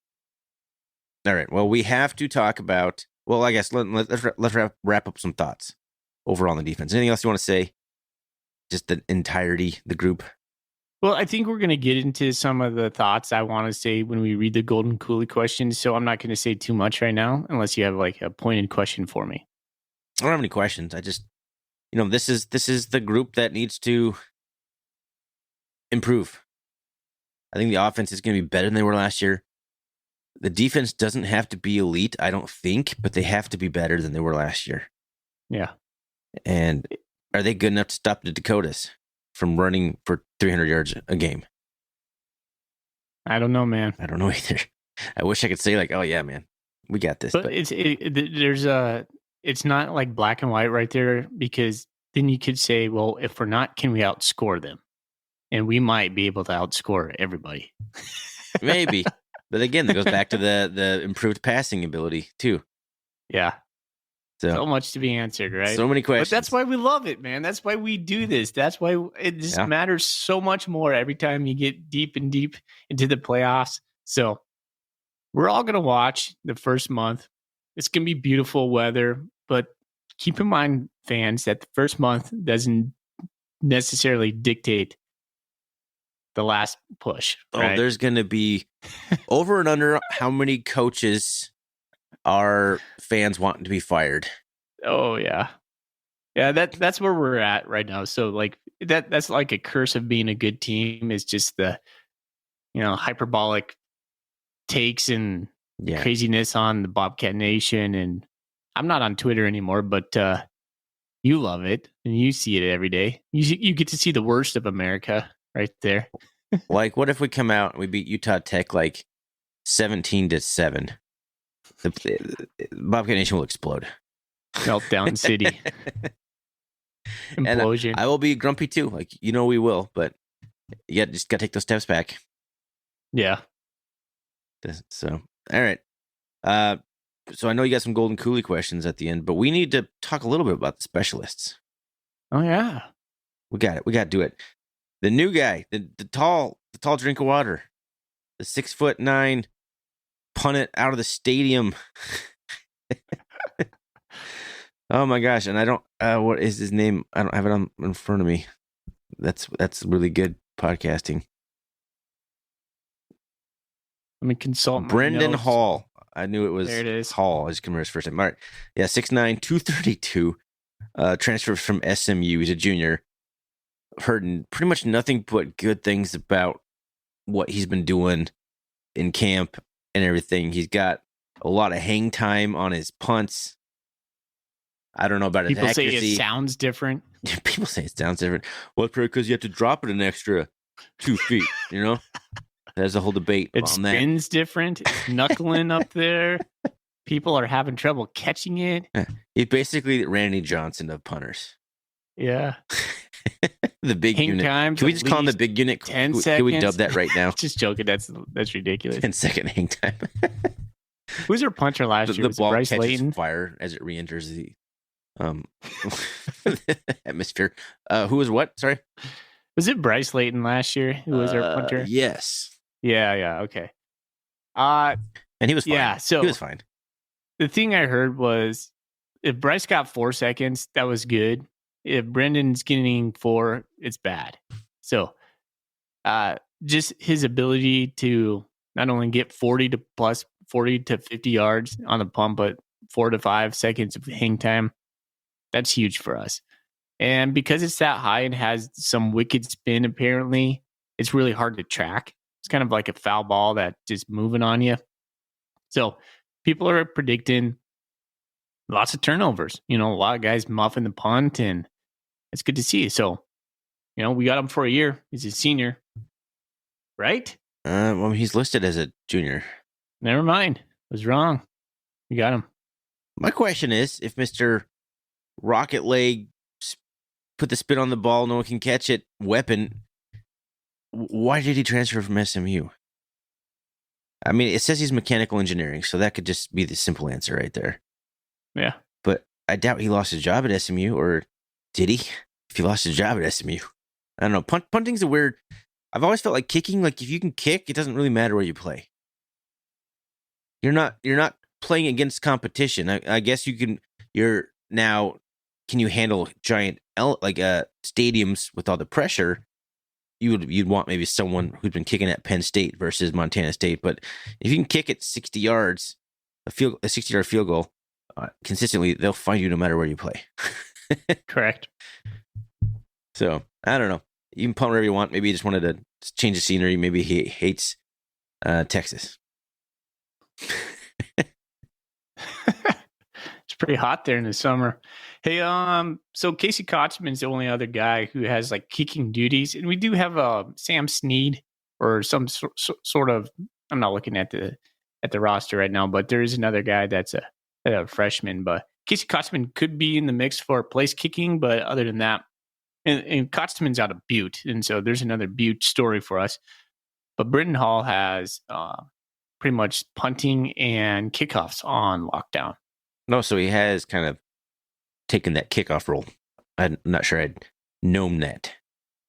Speaker 2: All right. Well, we have to talk about. Well, I guess let's wrap up some thoughts overall on the defense. Anything else you want to say? Just the entirety, the group.
Speaker 1: Well, I think we're going to get into some of the thoughts I want to say when we read the Golden Coolie questions. So I'm not going to say too much right now, unless you have like a pointed question for me.
Speaker 2: I don't have any questions. this is the group that needs to improve. I think the offense is going to be better than they were last year. The defense doesn't have to be elite, I don't think, but they have to be better than they were last year.
Speaker 1: Yeah.
Speaker 2: And are they good enough to stop the Dakotas from running for 300 yards a game?
Speaker 1: I don't know, man.
Speaker 2: I don't know either. I wish I could say like, oh yeah, man, we got this.
Speaker 1: But it's not like black and white right there, because then you could say, well, if we're not, can we outscore them? And we might be able to outscore everybody.
Speaker 2: Maybe. But again, that goes back to the improved passing ability too.
Speaker 1: Yeah. So much to be answered, right?
Speaker 2: So many questions.
Speaker 1: But that's why we love it, man. That's why we do this. That's why it just matters so much more every time you get deep and deep into the playoffs. So we're all going to watch the first month. It's going to be beautiful weather, but keep in mind, fans, that the first month doesn't necessarily dictate the last push. Right?
Speaker 2: Oh, there's going to be over and under how many coaches are fans wanting to be fired.
Speaker 1: Oh yeah. Yeah, that's where we're at right now. So like that's like a curse of being a good team, is just the hyperbolic takes and craziness on the Bobcat Nation. And I'm not on Twitter anymore, but you love it and you see it every day. You get to see the worst of America right there.
Speaker 2: Like, what if we come out and we beat Utah Tech like 17-7? The Bobcat Nation will explode.
Speaker 1: Meltdown City. Implosion.
Speaker 2: And I will be grumpy too. Like, we will, but just got to take those steps back.
Speaker 1: Yeah.
Speaker 2: So, all right. So I know you got some Golden Coolie questions at the end, but we need to talk a little bit about the specialists.
Speaker 1: Oh yeah.
Speaker 2: We got it. We got to do it. The new guy, the tall drink of water, the 6'9", punt it out of the stadium. Oh my gosh! And I don't. What is his name? I don't have it in front of me. That's really good podcasting.
Speaker 1: Let me consult.
Speaker 2: Brendan Hall. I knew it was.
Speaker 1: There it is.
Speaker 2: Hall. I just couldn't remember his first name. All right. Yeah, 6'9", 232. Transferred from SMU. He's a junior. Heard pretty much nothing but good things about what he's been doing in camp and everything. He's got a lot of hang time on his punts. I don't know about his accuracy.
Speaker 1: People say it sounds different.
Speaker 2: People say it sounds different. Well, it's probably because you have to drop it an extra 2 feet, There's a whole debate
Speaker 1: on that. It spins different. It's knuckling up there. People are having trouble catching it.
Speaker 2: He's basically Randy Johnson of punters.
Speaker 1: Yeah.
Speaker 2: The big
Speaker 1: hang
Speaker 2: unit.
Speaker 1: Time
Speaker 2: can we just call him the big unit?
Speaker 1: 10 seconds.
Speaker 2: Can we dub that right now?
Speaker 1: Just joking. That's ridiculous.
Speaker 2: 10-second hang time.
Speaker 1: Who's our punter last year?
Speaker 2: The ball
Speaker 1: Bryce
Speaker 2: catches
Speaker 1: Layton?
Speaker 2: fire as it re-enters the atmosphere. Who was what? Sorry.
Speaker 1: Was it Bryce Layton last year who was our punter?
Speaker 2: Yes.
Speaker 1: Yeah. Okay.
Speaker 2: And he was fine.
Speaker 1: Yeah. So
Speaker 2: he was fine.
Speaker 1: The thing I heard was if Bryce got 4 seconds, that was good. If Brendan's getting 4, it's bad. So, just his ability to not only get 40 to 50 yards on the pump, but 4 to 5 seconds of hang time, that's huge for us. And because it's that high and has some wicked spin, apparently, it's really hard to track. It's kind of like a foul ball that's just moving on you. So people are predicting lots of turnovers. A lot of guys muffing the punt, and it's good to see. So, we got him for a year. He's a senior, right?
Speaker 2: Well, he's listed as a junior.
Speaker 1: Never mind. I was wrong. We got him.
Speaker 2: My question is, if Mr. Rocket Leg put the spin on the ball, no one can catch it, weapon, why did he transfer from SMU? I mean, it says he's mechanical engineering, so that could just be the simple answer right there.
Speaker 1: Yeah.
Speaker 2: But I doubt he lost his job at SMU, or did he? If he lost his job at SMU. I don't know. Punting's a weird... I've always felt like kicking, like if you can kick, it doesn't really matter where you play. You're not playing against competition. I guess you're now... Can you handle giant stadiums with all the pressure? You'd want maybe someone who's been kicking at Penn State versus Montana State. But if you can kick it 60 yards, a 60-yard field goal consistently, they'll find you no matter where you play.
Speaker 1: Correct.
Speaker 2: So I don't know. You can punt wherever you want. Maybe he just wanted to change the scenery. Maybe he hates Texas.
Speaker 1: It's pretty hot there in the summer. Hey, so Casey Kotzman's the only other guy who has like kicking duties, and we do have Sam Snead or some sort of. I'm not looking at the roster right now, but there is another guy that's a freshman. But Casey Kotzman could be in the mix for place kicking, but other than that, and Kotzman's out of Butte, and so there's another Butte story for us. But Britton Hall has pretty much punting and kickoffs on lockdown.
Speaker 2: No, so he has kind of taken that kickoff role. I'm not sure I'd known that.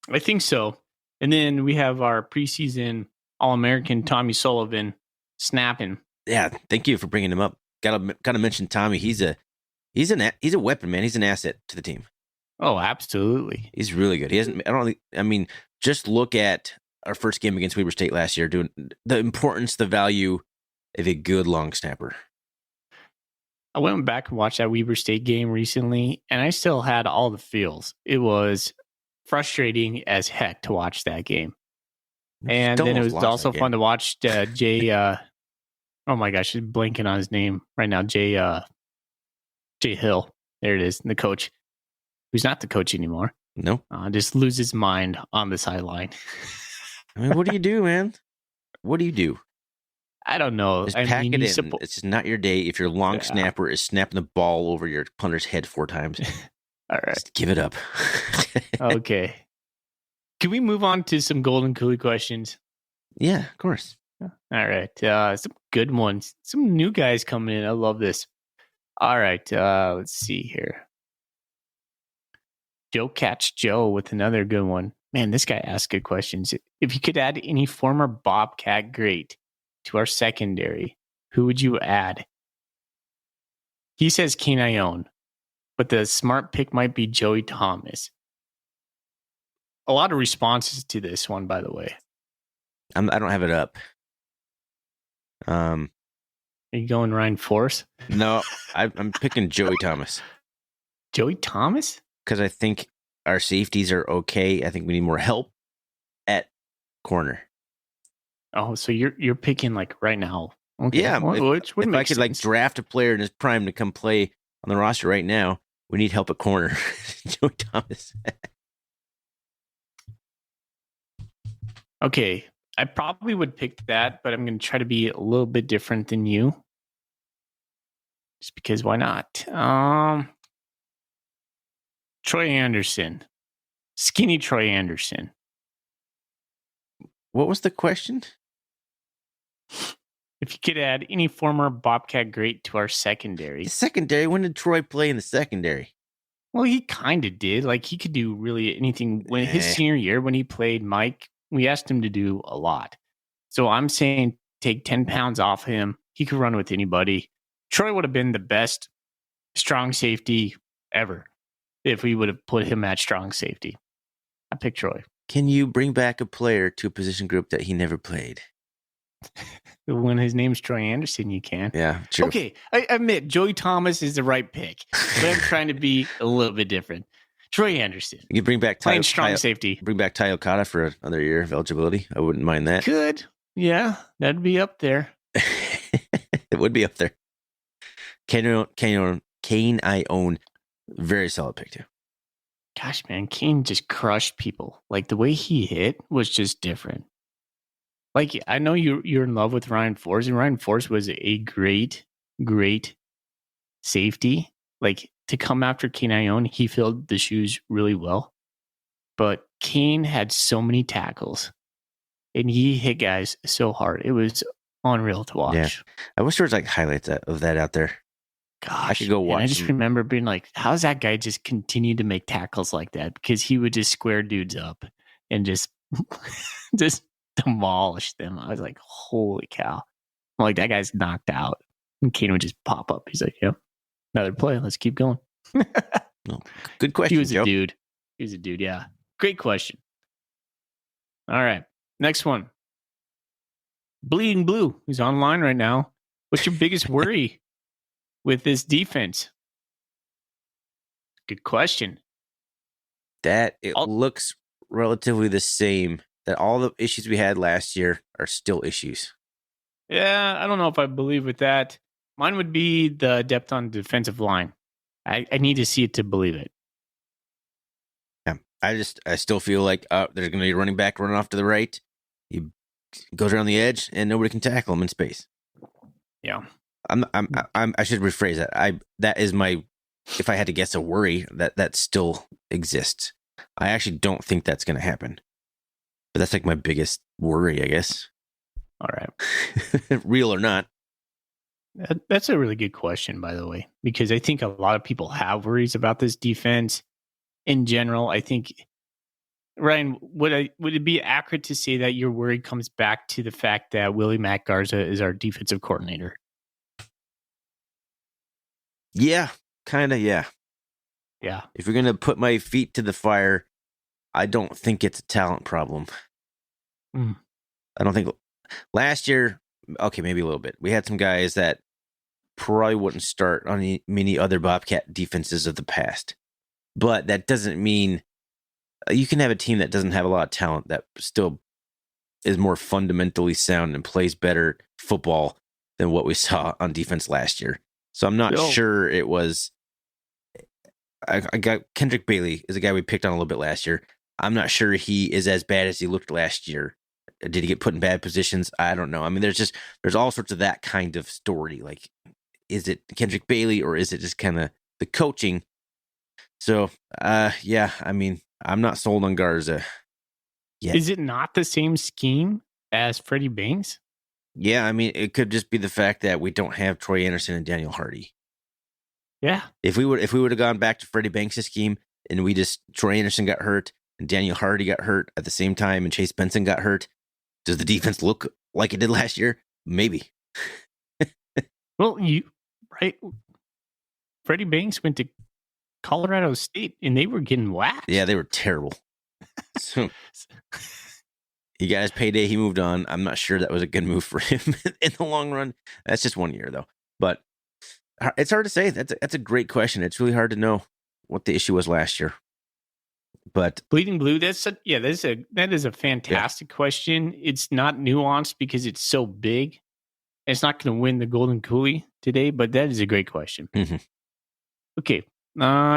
Speaker 1: I think so. And then we have our preseason All-American Tommy Sullivan snapping.
Speaker 2: Yeah, thank you for bringing him up. Got to mention Tommy. He's a weapon, man. He's an asset to the team.
Speaker 1: Oh, absolutely.
Speaker 2: He's really good. He hasn't. I mean, just look at our first game against Weber State last year. Doing the importance, the value of a good long snapper.
Speaker 1: I went back and watched that Weber State game recently, and I still had all the feels. It was frustrating as heck to watch that game. And then it was also fun to watch Jay. Oh my gosh, I'm blanking on his name right now. Jay Hill. There it is. The coach, who's not the coach anymore.
Speaker 2: No.
Speaker 1: Just lose his mind on the sideline.
Speaker 2: I mean, what do you do, man? What do you do?
Speaker 1: I don't know.
Speaker 2: Just pack it in. It's just not your day if your long snapper is snapping the ball over your punter's head 4 times.
Speaker 1: All right.
Speaker 2: Just give it up.
Speaker 1: Okay. Can we move on to some Golden Coolie questions?
Speaker 2: Yeah, of course.
Speaker 1: All right. Some good ones. Some new guys coming in. I love this. All right. Let's see here. Joe Catch Joe with another good one. Man, this guy asks good questions. If you could add any former Bobcat great to our secondary, who would you add? He says Kane Ione, but the smart pick might be Joey Thomas. A lot of responses to this one, by the way.
Speaker 2: I don't have it up.
Speaker 1: Are you going Ryan Force?
Speaker 2: No, I'm picking Joey Thomas.
Speaker 1: Joey Thomas?
Speaker 2: Because I think our safeties are okay. I think we need more help at corner.
Speaker 1: Oh, so you're picking like right now? Okay.
Speaker 2: Yeah,
Speaker 1: if
Speaker 2: I could like draft a player in his prime to come play on the roster right now, we need help at corner. Joey Thomas.
Speaker 1: Okay, I probably would pick that, but I'm going to try to be a little bit different than you. Just because why not? Troy Anderson. Skinny Troy Anderson.
Speaker 2: What was the question?
Speaker 1: If you could add any former Bobcat great to our secondary.
Speaker 2: The secondary? When did Troy play in the secondary?
Speaker 1: Well, he kind of did. Like, he could do really anything. When his senior year, when he played Mike, we asked him to do a lot. So I'm saying take 10 pounds off him. He could run with anybody. Troy would have been the best strong safety ever if we would have put him at strong safety. I pick Troy.
Speaker 2: Can you bring back a player to a position group that he never played?
Speaker 1: When his name's Troy Anderson, you can.
Speaker 2: Yeah, true.
Speaker 1: Okay, I admit Joey Thomas is the right pick, but I'm trying to be a little bit different. Troy Anderson.
Speaker 2: You can bring back
Speaker 1: strong safety.
Speaker 2: Bring back Ty Okada for another year of eligibility. I wouldn't mind that.
Speaker 1: Good. Yeah, that'd be up there.
Speaker 2: It would be up there. Kane Ione, very solid pick too.
Speaker 1: Gosh, man, Kane just crushed people. Like the way he hit was just different. Like I know you're in love with Ryan Force, and Ryan Force was a great safety. Like to come after Kane Ione, he filled the shoes really well. But Kane had so many tackles, and he hit guys so hard. It was unreal to watch.
Speaker 2: Yeah. I wish there was like highlights of that out there.
Speaker 1: Gosh,
Speaker 2: I could go watch.
Speaker 1: I just remember being like, how's that guy just continue to make tackles like that? Because he would just square dudes up and just demolish them. I was like, holy cow. I'm like, that guy's knocked out. And Kane would just pop up. He's like, yep, another play. Let's keep going.
Speaker 2: Good question,
Speaker 1: He was
Speaker 2: Joe.
Speaker 1: a dude. He was a dude, yeah. Great question. All right. Next one. Bleeding Blue, who's online right now. What's your biggest worry with this defense? Good question.
Speaker 2: That it looks relatively the same. That all the issues we had last year are still issues.
Speaker 1: Yeah, I don't know if I believe with that. Mine would be the depth on defensive line. I need to see it to believe it.
Speaker 2: Yeah, I still feel like there's going to be a running back running off to the right. He goes around the edge, and nobody can tackle him in space.
Speaker 1: Yeah,
Speaker 2: I should rephrase that. That is my. If I had to guess a worry, that still exists. I actually don't think that's going to happen. But that's like my biggest worry, I guess.
Speaker 1: All right.
Speaker 2: Real or not.
Speaker 1: That's a really good question, by the way, because I think a lot of people have worries about this defense in general. I think, Ryan, would it be accurate to say that your worry comes back to the fact that Willie Matt Garza is our defensive coordinator?
Speaker 2: Yeah, kind of, yeah.
Speaker 1: Yeah.
Speaker 2: If you're going to put my feet to the fire, I don't think it's a talent problem. I don't think last year, okay, maybe a little bit. We had some guys that probably wouldn't start on many other Bobcat defenses of the past. But that doesn't mean you can have a team that doesn't have a lot of talent that still is more fundamentally sound and plays better football than what we saw on defense last year. So I'm not sure it was. I got Kendrick Bailey is a guy we picked on a little bit last year. I'm not sure he is as bad as he looked last year. Did he get put in bad positions? I don't know. I mean, there's all sorts of that kind of story. Like, is it Kendrick Bailey or is it just kind of the coaching? So, yeah, I mean, I'm not sold on Garza yet.
Speaker 1: Is it not the same scheme as Freddie Banks?
Speaker 2: Yeah, I mean, it could just be the fact that we don't have Troy Anderson and Daniel Hardy.
Speaker 1: Yeah.
Speaker 2: If we would have gone back to Freddie Banks' scheme and Troy Anderson got hurt and Daniel Hardy got hurt at the same time and Chase Benson got hurt, does the defense look like it did last year? Maybe.
Speaker 1: Well, right. Freddie Banks went to Colorado State and they were getting whacked.
Speaker 2: Yeah, they were terrible. So he got his payday. He moved on. I'm not sure that was a good move for him in the long run. That's just 1 year though. But it's hard to say. That's a great question. It's really hard to know what the issue was last year. But
Speaker 1: Bleeding Blue, that is a fantastic question. It's not nuanced because it's so big. It's not going to win the Golden Coolie today, but that is a great question.
Speaker 2: Mm-hmm.
Speaker 1: Okay.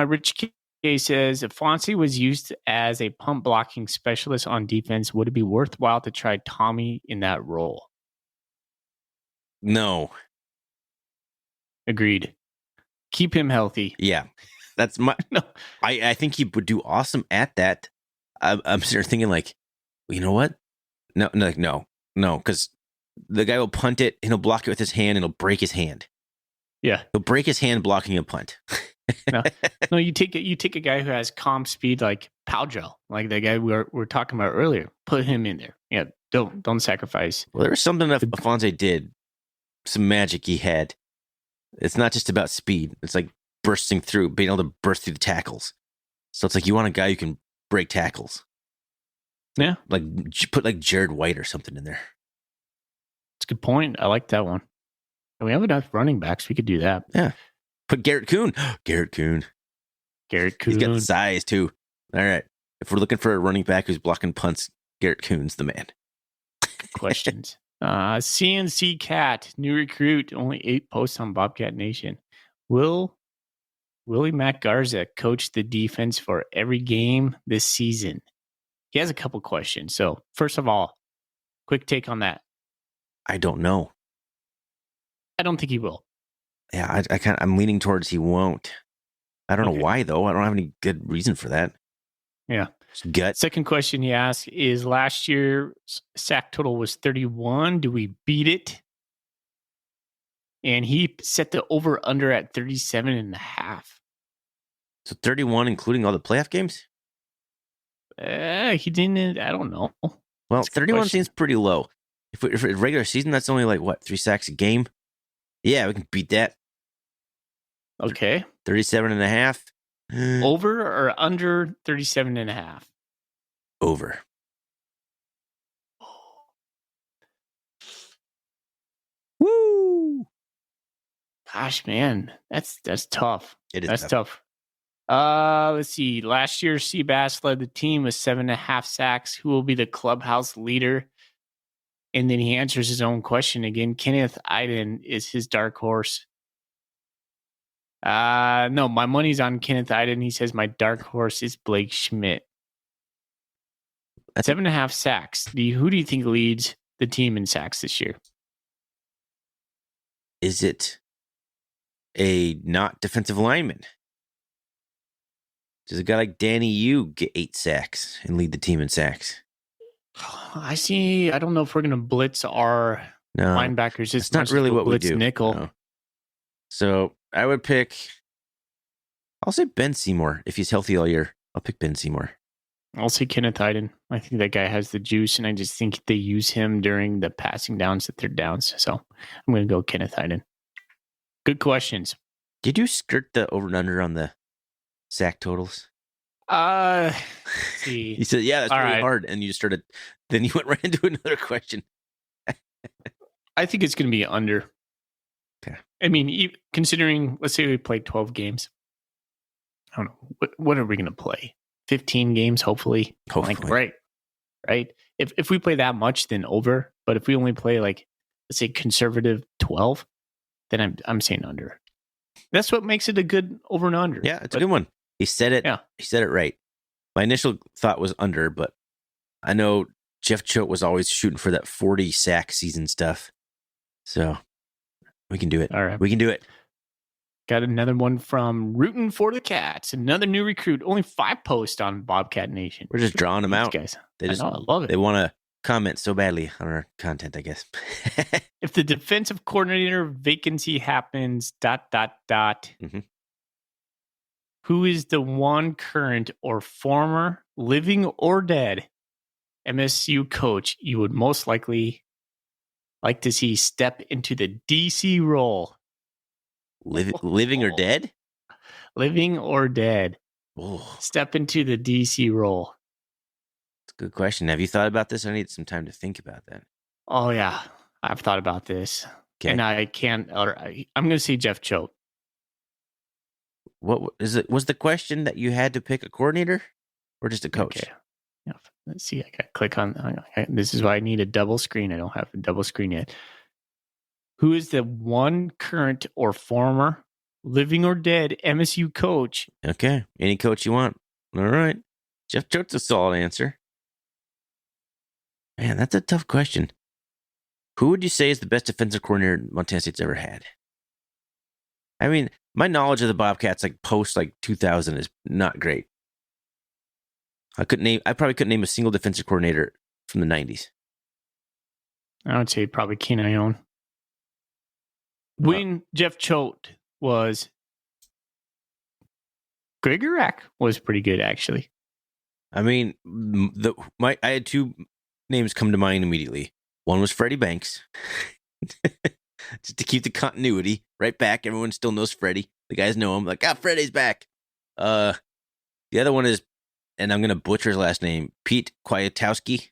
Speaker 1: Rich K says, if Fonzie was used as a pump blocking specialist on defense, would it be worthwhile to try Tommy in that role?
Speaker 2: No.
Speaker 1: Agreed. Keep him healthy.
Speaker 2: Yeah. That's my.
Speaker 1: No.
Speaker 2: I think he would do awesome at that. I'm sitting there thinking, like, well, you know what? No, because the guy will punt it and he'll block it with his hand and he'll break his hand.
Speaker 1: Yeah,
Speaker 2: he'll break his hand blocking a punt.
Speaker 1: no, you take a guy who has comp speed like Powdrell, like the guy we were talking about earlier. Put him in there. Yeah, don't sacrifice.
Speaker 2: Well, there was something that Afonso did, some magic he had. It's not just about speed. It's like bursting through, being able to burst through the tackles. So it's like you want a guy who can break tackles.
Speaker 1: Yeah.
Speaker 2: Like put like Jared White or something in there.
Speaker 1: That's a good point. I like that one. And we have enough running backs. We could do that.
Speaker 2: Yeah. Put Garrett Kuhn. Garrett Kuhn.
Speaker 1: He's
Speaker 2: got the size too. All right. If we're looking for a running back who's blocking punts, Garrett Kuhn's the man.
Speaker 1: Questions. CNC Cat, new recruit, only 8 posts on Bobcat Nation. Will Willie Matt Garza coach the defense for every game this season? He has a couple questions. So first of all, quick take on that.
Speaker 2: I don't know.
Speaker 1: I don't think he will.
Speaker 2: Yeah, I'm leaning towards he won't. I don't know why though. I don't have any good reason for that.
Speaker 1: Yeah.
Speaker 2: Gut.
Speaker 1: Second question he asked is, last year's sack total was 31. Do we beat it? And he set the over-under at 37.5.
Speaker 2: So 31, including all the playoff games?
Speaker 1: He didn't. I don't know.
Speaker 2: Well, 31 seems pretty low. If regular season, that's only like, what, 3 sacks a game? Yeah, we can beat that.
Speaker 1: Okay.
Speaker 2: 37.5.
Speaker 1: Over or under 37.5?
Speaker 2: Over. Woo!
Speaker 1: Gosh, man, that's tough.
Speaker 2: It is
Speaker 1: tough. Let's see. Last year, Seabass led the team with 7.5 sacks. Who will be the clubhouse leader? And then he answers his own question again. Kenneth Iden is his dark horse. No, my money's on Kenneth Iden. He says my dark horse is Blake Schmidt. 7.5 sacks. Who do you think leads the team in sacks this year?
Speaker 2: Is it a not defensive lineman? Does a guy like Danny Yu get 8 sacks and lead the team in sacks?
Speaker 1: I see. I don't know if we're going to blitz our linebackers.
Speaker 2: It's not really what we do.
Speaker 1: Nickel.
Speaker 2: No. So I would pick, I'll say Ben Seymour. If he's healthy all year, I'll pick Ben Seymour.
Speaker 1: I'll say Kenneth Iden. I think that guy has the juice, and I just think they use him during the passing downs at their downs. So I'm going to go Kenneth Iden. Good questions.
Speaker 2: Did you skirt the over and under on the sack totals?
Speaker 1: See.
Speaker 2: You said, yeah, that's really hard. And then you went right into another question.
Speaker 1: I think it's going to be under.
Speaker 2: Okay.
Speaker 1: I mean, considering, let's say we play 12 games. I don't know. What are we going to play? 15 games, hopefully. Right. If we play that much, then over. But if we only play let's say conservative 12, then I'm saying under. That's what makes it a good over and under.
Speaker 2: Yeah, it's a good one. He said it. Yeah. He said it right. My initial thought was under, but I know Jeff Choate was always shooting for that 40 sack season stuff. So we can do it.
Speaker 1: All right.
Speaker 2: We can do it.
Speaker 1: Got another one from Rootin' for the Cats. Another new recruit. Only 5 posts on Bobcat Nation.
Speaker 2: We're just drawing them out.
Speaker 1: Guys.
Speaker 2: I
Speaker 1: love it.
Speaker 2: They want to comment so badly on our content, I guess.
Speaker 1: If the defensive coordinator vacancy happens, ...
Speaker 2: Mm-hmm.
Speaker 1: Who is the one current or former, living or dead, MSU coach you would most likely like to see step into the DC role?
Speaker 2: Living or dead?
Speaker 1: Living or dead.
Speaker 2: Oh.
Speaker 1: Step into the DC role.
Speaker 2: It's a good question. Have you thought about this? I need some time to think about that.
Speaker 1: Oh, yeah. I've thought about this. Okay. And I'm going to say Jeff Choate.
Speaker 2: What is it? Was the question that you had to pick a coordinator or just a coach?
Speaker 1: Okay. Yeah. Let's see. I got to click on. This is why I need a double screen. I don't have a double screen yet. Who is the one current or former, living or dead MSU coach?
Speaker 2: Okay. Any coach you want. All right. Jeff Choate's a solid answer. Man, that's a tough question. Who would you say is the best defensive coordinator Montana State's ever had? I mean, my knowledge of the Bobcats post 2000 is not great. I probably couldn't name a single defensive coordinator from the 90s.
Speaker 1: I would say probably Kenyon. When Jeff Choate was, Gregorak was pretty good, actually.
Speaker 2: I mean, I had 2 names come to mind immediately. One was Freddie Banks. Just to keep the continuity right back. Everyone still knows Freddie. The guys know him. Freddie's back. The other one is, and I'm going to butcher his last name, Pete Kwiatkowski.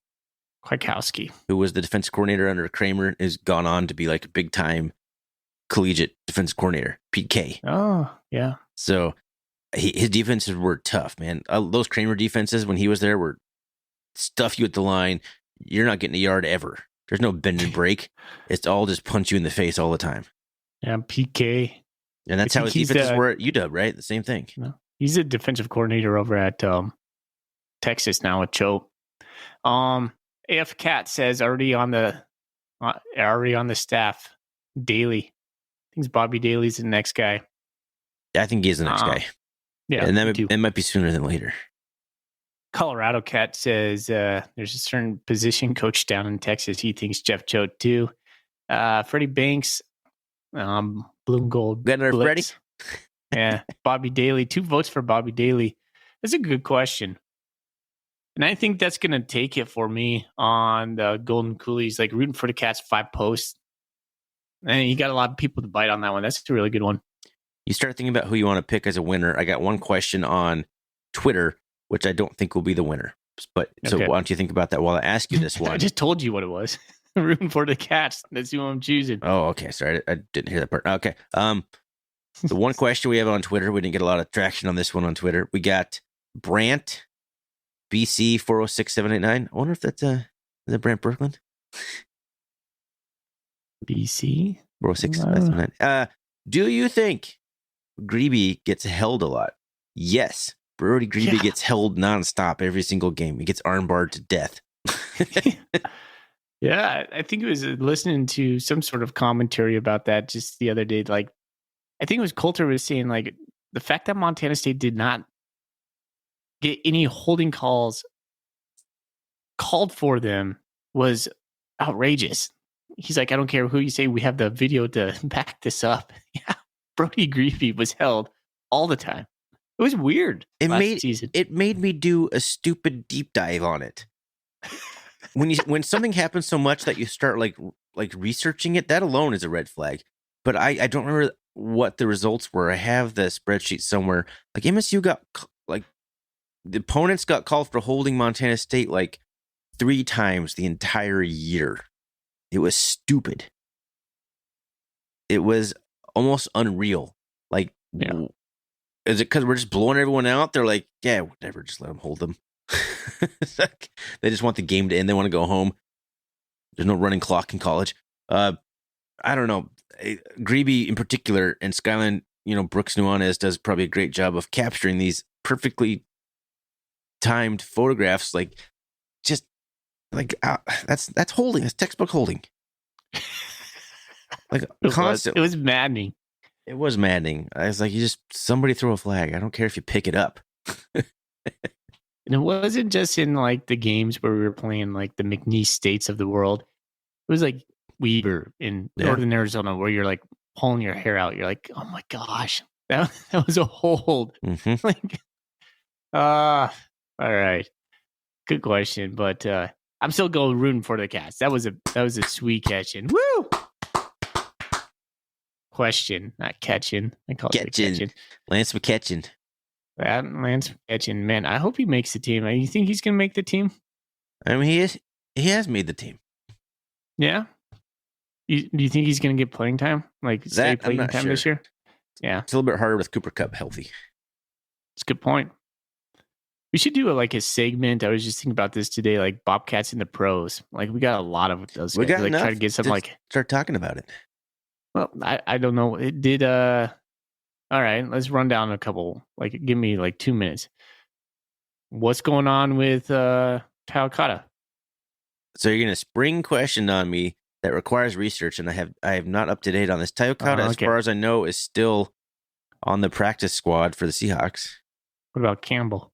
Speaker 2: Who was the defense coordinator under Kramer, has gone on to be a big-time collegiate defense coordinator. Pete K.
Speaker 1: Oh, yeah.
Speaker 2: So his defenses were tough, man. Those Kramer defenses, when he was there, were stuff you at the line. You're not getting a yard ever. There's no bend and break. It's all just punch you in the face all the time.
Speaker 1: Yeah, PK.
Speaker 2: And that's how his defenses were at UW, right? The same thing.
Speaker 1: No, he's a defensive coordinator over at Texas now with Choate. AF Cat says already on the staff. Daly. I think Bobby Daly's the next guy.
Speaker 2: Yeah, I think he's the next guy.
Speaker 1: Yeah,
Speaker 2: and that might be sooner than later.
Speaker 1: Colorado Cat says there's a certain position coach down in Texas. He thinks Jeff Choate too. Freddie Banks, Blue and Gold.
Speaker 2: Got another Freddie?
Speaker 1: Yeah. Bobby Daly. 2 votes for Bobby Daly. That's a good question. And I think that's going to take it for me on the Golden Coolies, rooting for the Cats, 5 posts. And you got a lot of people to bite on that one. That's a really good one.
Speaker 2: You start thinking about who you want to pick as a winner. I got one question on Twitter, which I don't think will be the winner. But so why don't you think about that while I ask you this one?
Speaker 1: I just told you what it was. Rooting for the Cats. That's who I'm choosing.
Speaker 2: Oh, okay. Sorry, I didn't hear that part. Okay. The one question we have on Twitter, we didn't get a lot of traction on this one on Twitter. We got Brant BC 406789. I wonder if that's is that Brant Brooklyn?
Speaker 1: BC
Speaker 2: 406789. Do you think Greeby gets held a lot? Yes. Brody Greeby gets held nonstop every single game. He arm armbarred to death.
Speaker 1: Yeah, I think it was listening to some sort of commentary about that just the other day. Like, I think it was Coulter was saying, like, the fact that Montana State did not get any holding calls called for them was outrageous. He's like, I don't care who you say, we have the video to back this up. Yeah, Brody Greeby was held all the time. It was weird.
Speaker 2: It made me do a stupid deep dive on it. When something happens so much that you start like researching it, that alone is a red flag. But I don't remember what the results were. I have the spreadsheet somewhere. Like MSU got like the opponents got called for holding Montana State like 3 times the entire year. It was stupid. It was almost unreal. Like, is it because we're just blowing everyone out? They're like, yeah, whatever, just let them hold them. Like, they just want the game to end. They want to go home. There's no running clock in college. I don't know. Greeby in particular, and Skyline, Brooks Nuanez does probably a great job of capturing these perfectly timed photographs. Like, just like that's holding. That's textbook holding. Like constantly.
Speaker 1: It was maddening.
Speaker 2: It was maddening. I was like, somebody throw a flag. I don't care if you pick it up.
Speaker 1: And it wasn't just in like the games where we were playing like the McNeese States of the world. It was like Weber in Northern Arizona where you're like pulling your hair out. You're like, oh my gosh, that was a hold.
Speaker 2: Mm-hmm.
Speaker 1: Like, all right, good question, but I'm still going rooting for the Cats. That was a sweet catching. Woo! Question, not catching. I call it catching.
Speaker 2: Lance McCatchin.
Speaker 1: Lance McCatchin, man, I hope he makes the team. You think he's going to make the team?
Speaker 2: I mean, he has made the team.
Speaker 1: Yeah? Do you think he's going to get playing time? Like, stay playing time this year? Yeah.
Speaker 2: It's a little bit harder with Cooper Kupp healthy.
Speaker 1: That's a good point. We should do a segment. I was just thinking about this today, like Bobcats in the pros. Like, we got a lot of those.
Speaker 2: We got
Speaker 1: like,
Speaker 2: enough.
Speaker 1: Try to get some
Speaker 2: start talking about it.
Speaker 1: Well, I don't know. It did. All right, let's run down a couple. Like, give me 2 minutes. What's going on with Talcott?
Speaker 2: So you're gonna spring question on me that requires research, and I have not up to date on this. Talcott, as far as I know, is still on the practice squad for the Seahawks.
Speaker 1: What about Campbell?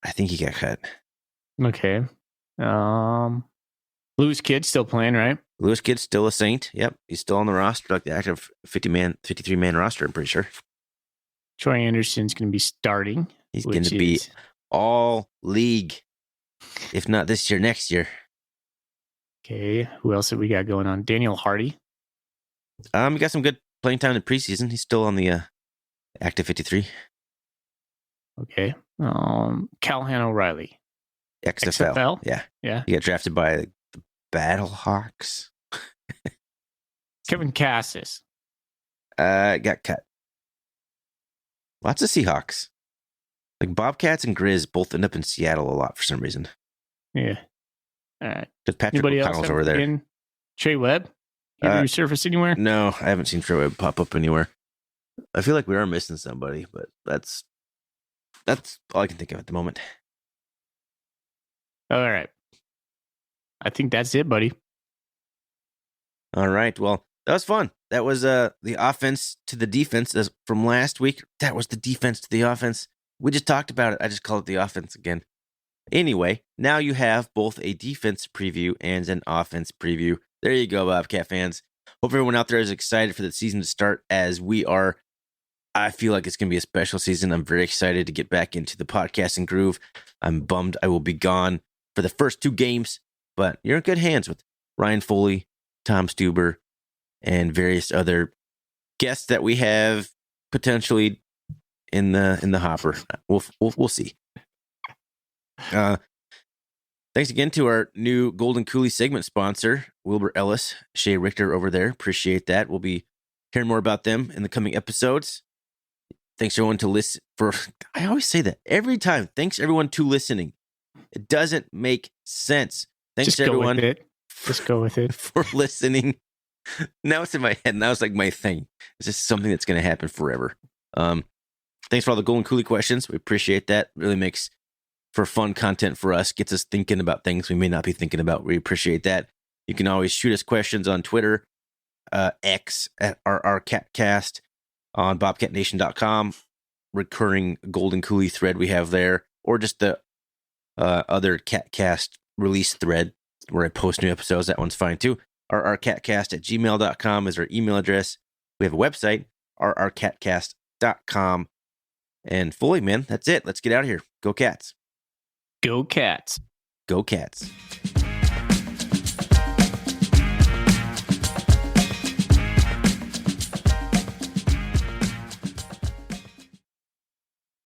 Speaker 2: I think he got cut.
Speaker 1: Okay. Lewis Kidd still playing, right?
Speaker 2: Lewis Kidd's still a Saint. Yep, he's still on the roster, like the active 53-man roster. I'm pretty sure.
Speaker 1: Troy Anderson's going to be starting.
Speaker 2: He's going to be all league, if not this year, next year.
Speaker 1: Okay, who else have we got going on? Daniel Hardy.
Speaker 2: We got some good playing time in the preseason. He's still on the active 53.
Speaker 1: Okay. Callahan O'Reilly.
Speaker 2: XFL.
Speaker 1: Yeah.
Speaker 2: He got drafted by the Battlehawks.
Speaker 1: Kevin Cassis.
Speaker 2: Got cut. Lots of Seahawks. Like Bobcats and Grizz both end up in Seattle a lot for some reason.
Speaker 1: Yeah. All right.
Speaker 2: Because Patrick O'Connell's over there.
Speaker 1: Trey Webb? He resurfaced anywhere?
Speaker 2: No, I haven't seen Trey Webb pop up anywhere. I feel like we are missing somebody, but that's all I can think of at the moment.
Speaker 1: All right. I think that's it, buddy.
Speaker 2: All right. Well, that was fun. That was the offense to the defense from last week. That was the defense to the offense. We just talked about it. I just call it the offense again. Anyway, now you have both a defense preview and an offense preview. There you go, Bobcat fans. Hope everyone out there is excited for the season to start as we are. I feel like it's going to be a special season. I'm very excited to get back into the podcasting groove. I'm bummed I will be gone for the first 2 games, but you're in good hands with Ryan Foley, Tom Stuber, and various other guests that we have potentially in the hopper. We'll see. Thanks again to our new Golden Coolie segment sponsor, Wilbur Ellis, Shay Richter over there. Appreciate that. We'll be hearing more about them in the coming episodes. Thanks everyone to listen for. I always say that every time. Thanks everyone to listening. It doesn't make sense. Thanks everyone.
Speaker 1: Just go with it
Speaker 2: for listening. Now it's in my head. Now it's like my thing. It's just something that's going to happen forever. Thanks for all the Golden Coolie questions. We appreciate that. Really makes for fun content for us. Gets us thinking about things we may not be thinking about. We appreciate that. You can always shoot us questions on Twitter, X at RRCatcast, on bobcatnation.com, recurring Golden Coolie thread we have there, or just the other Catcast release thread where I post new episodes. That one's fine too. rrcatcast@gmail.com is our email address. We have a website, rrcatcast.com. And fully, man, that's it. Let's get out of here. Go Cats.
Speaker 1: Go Cats.
Speaker 2: Go Cats.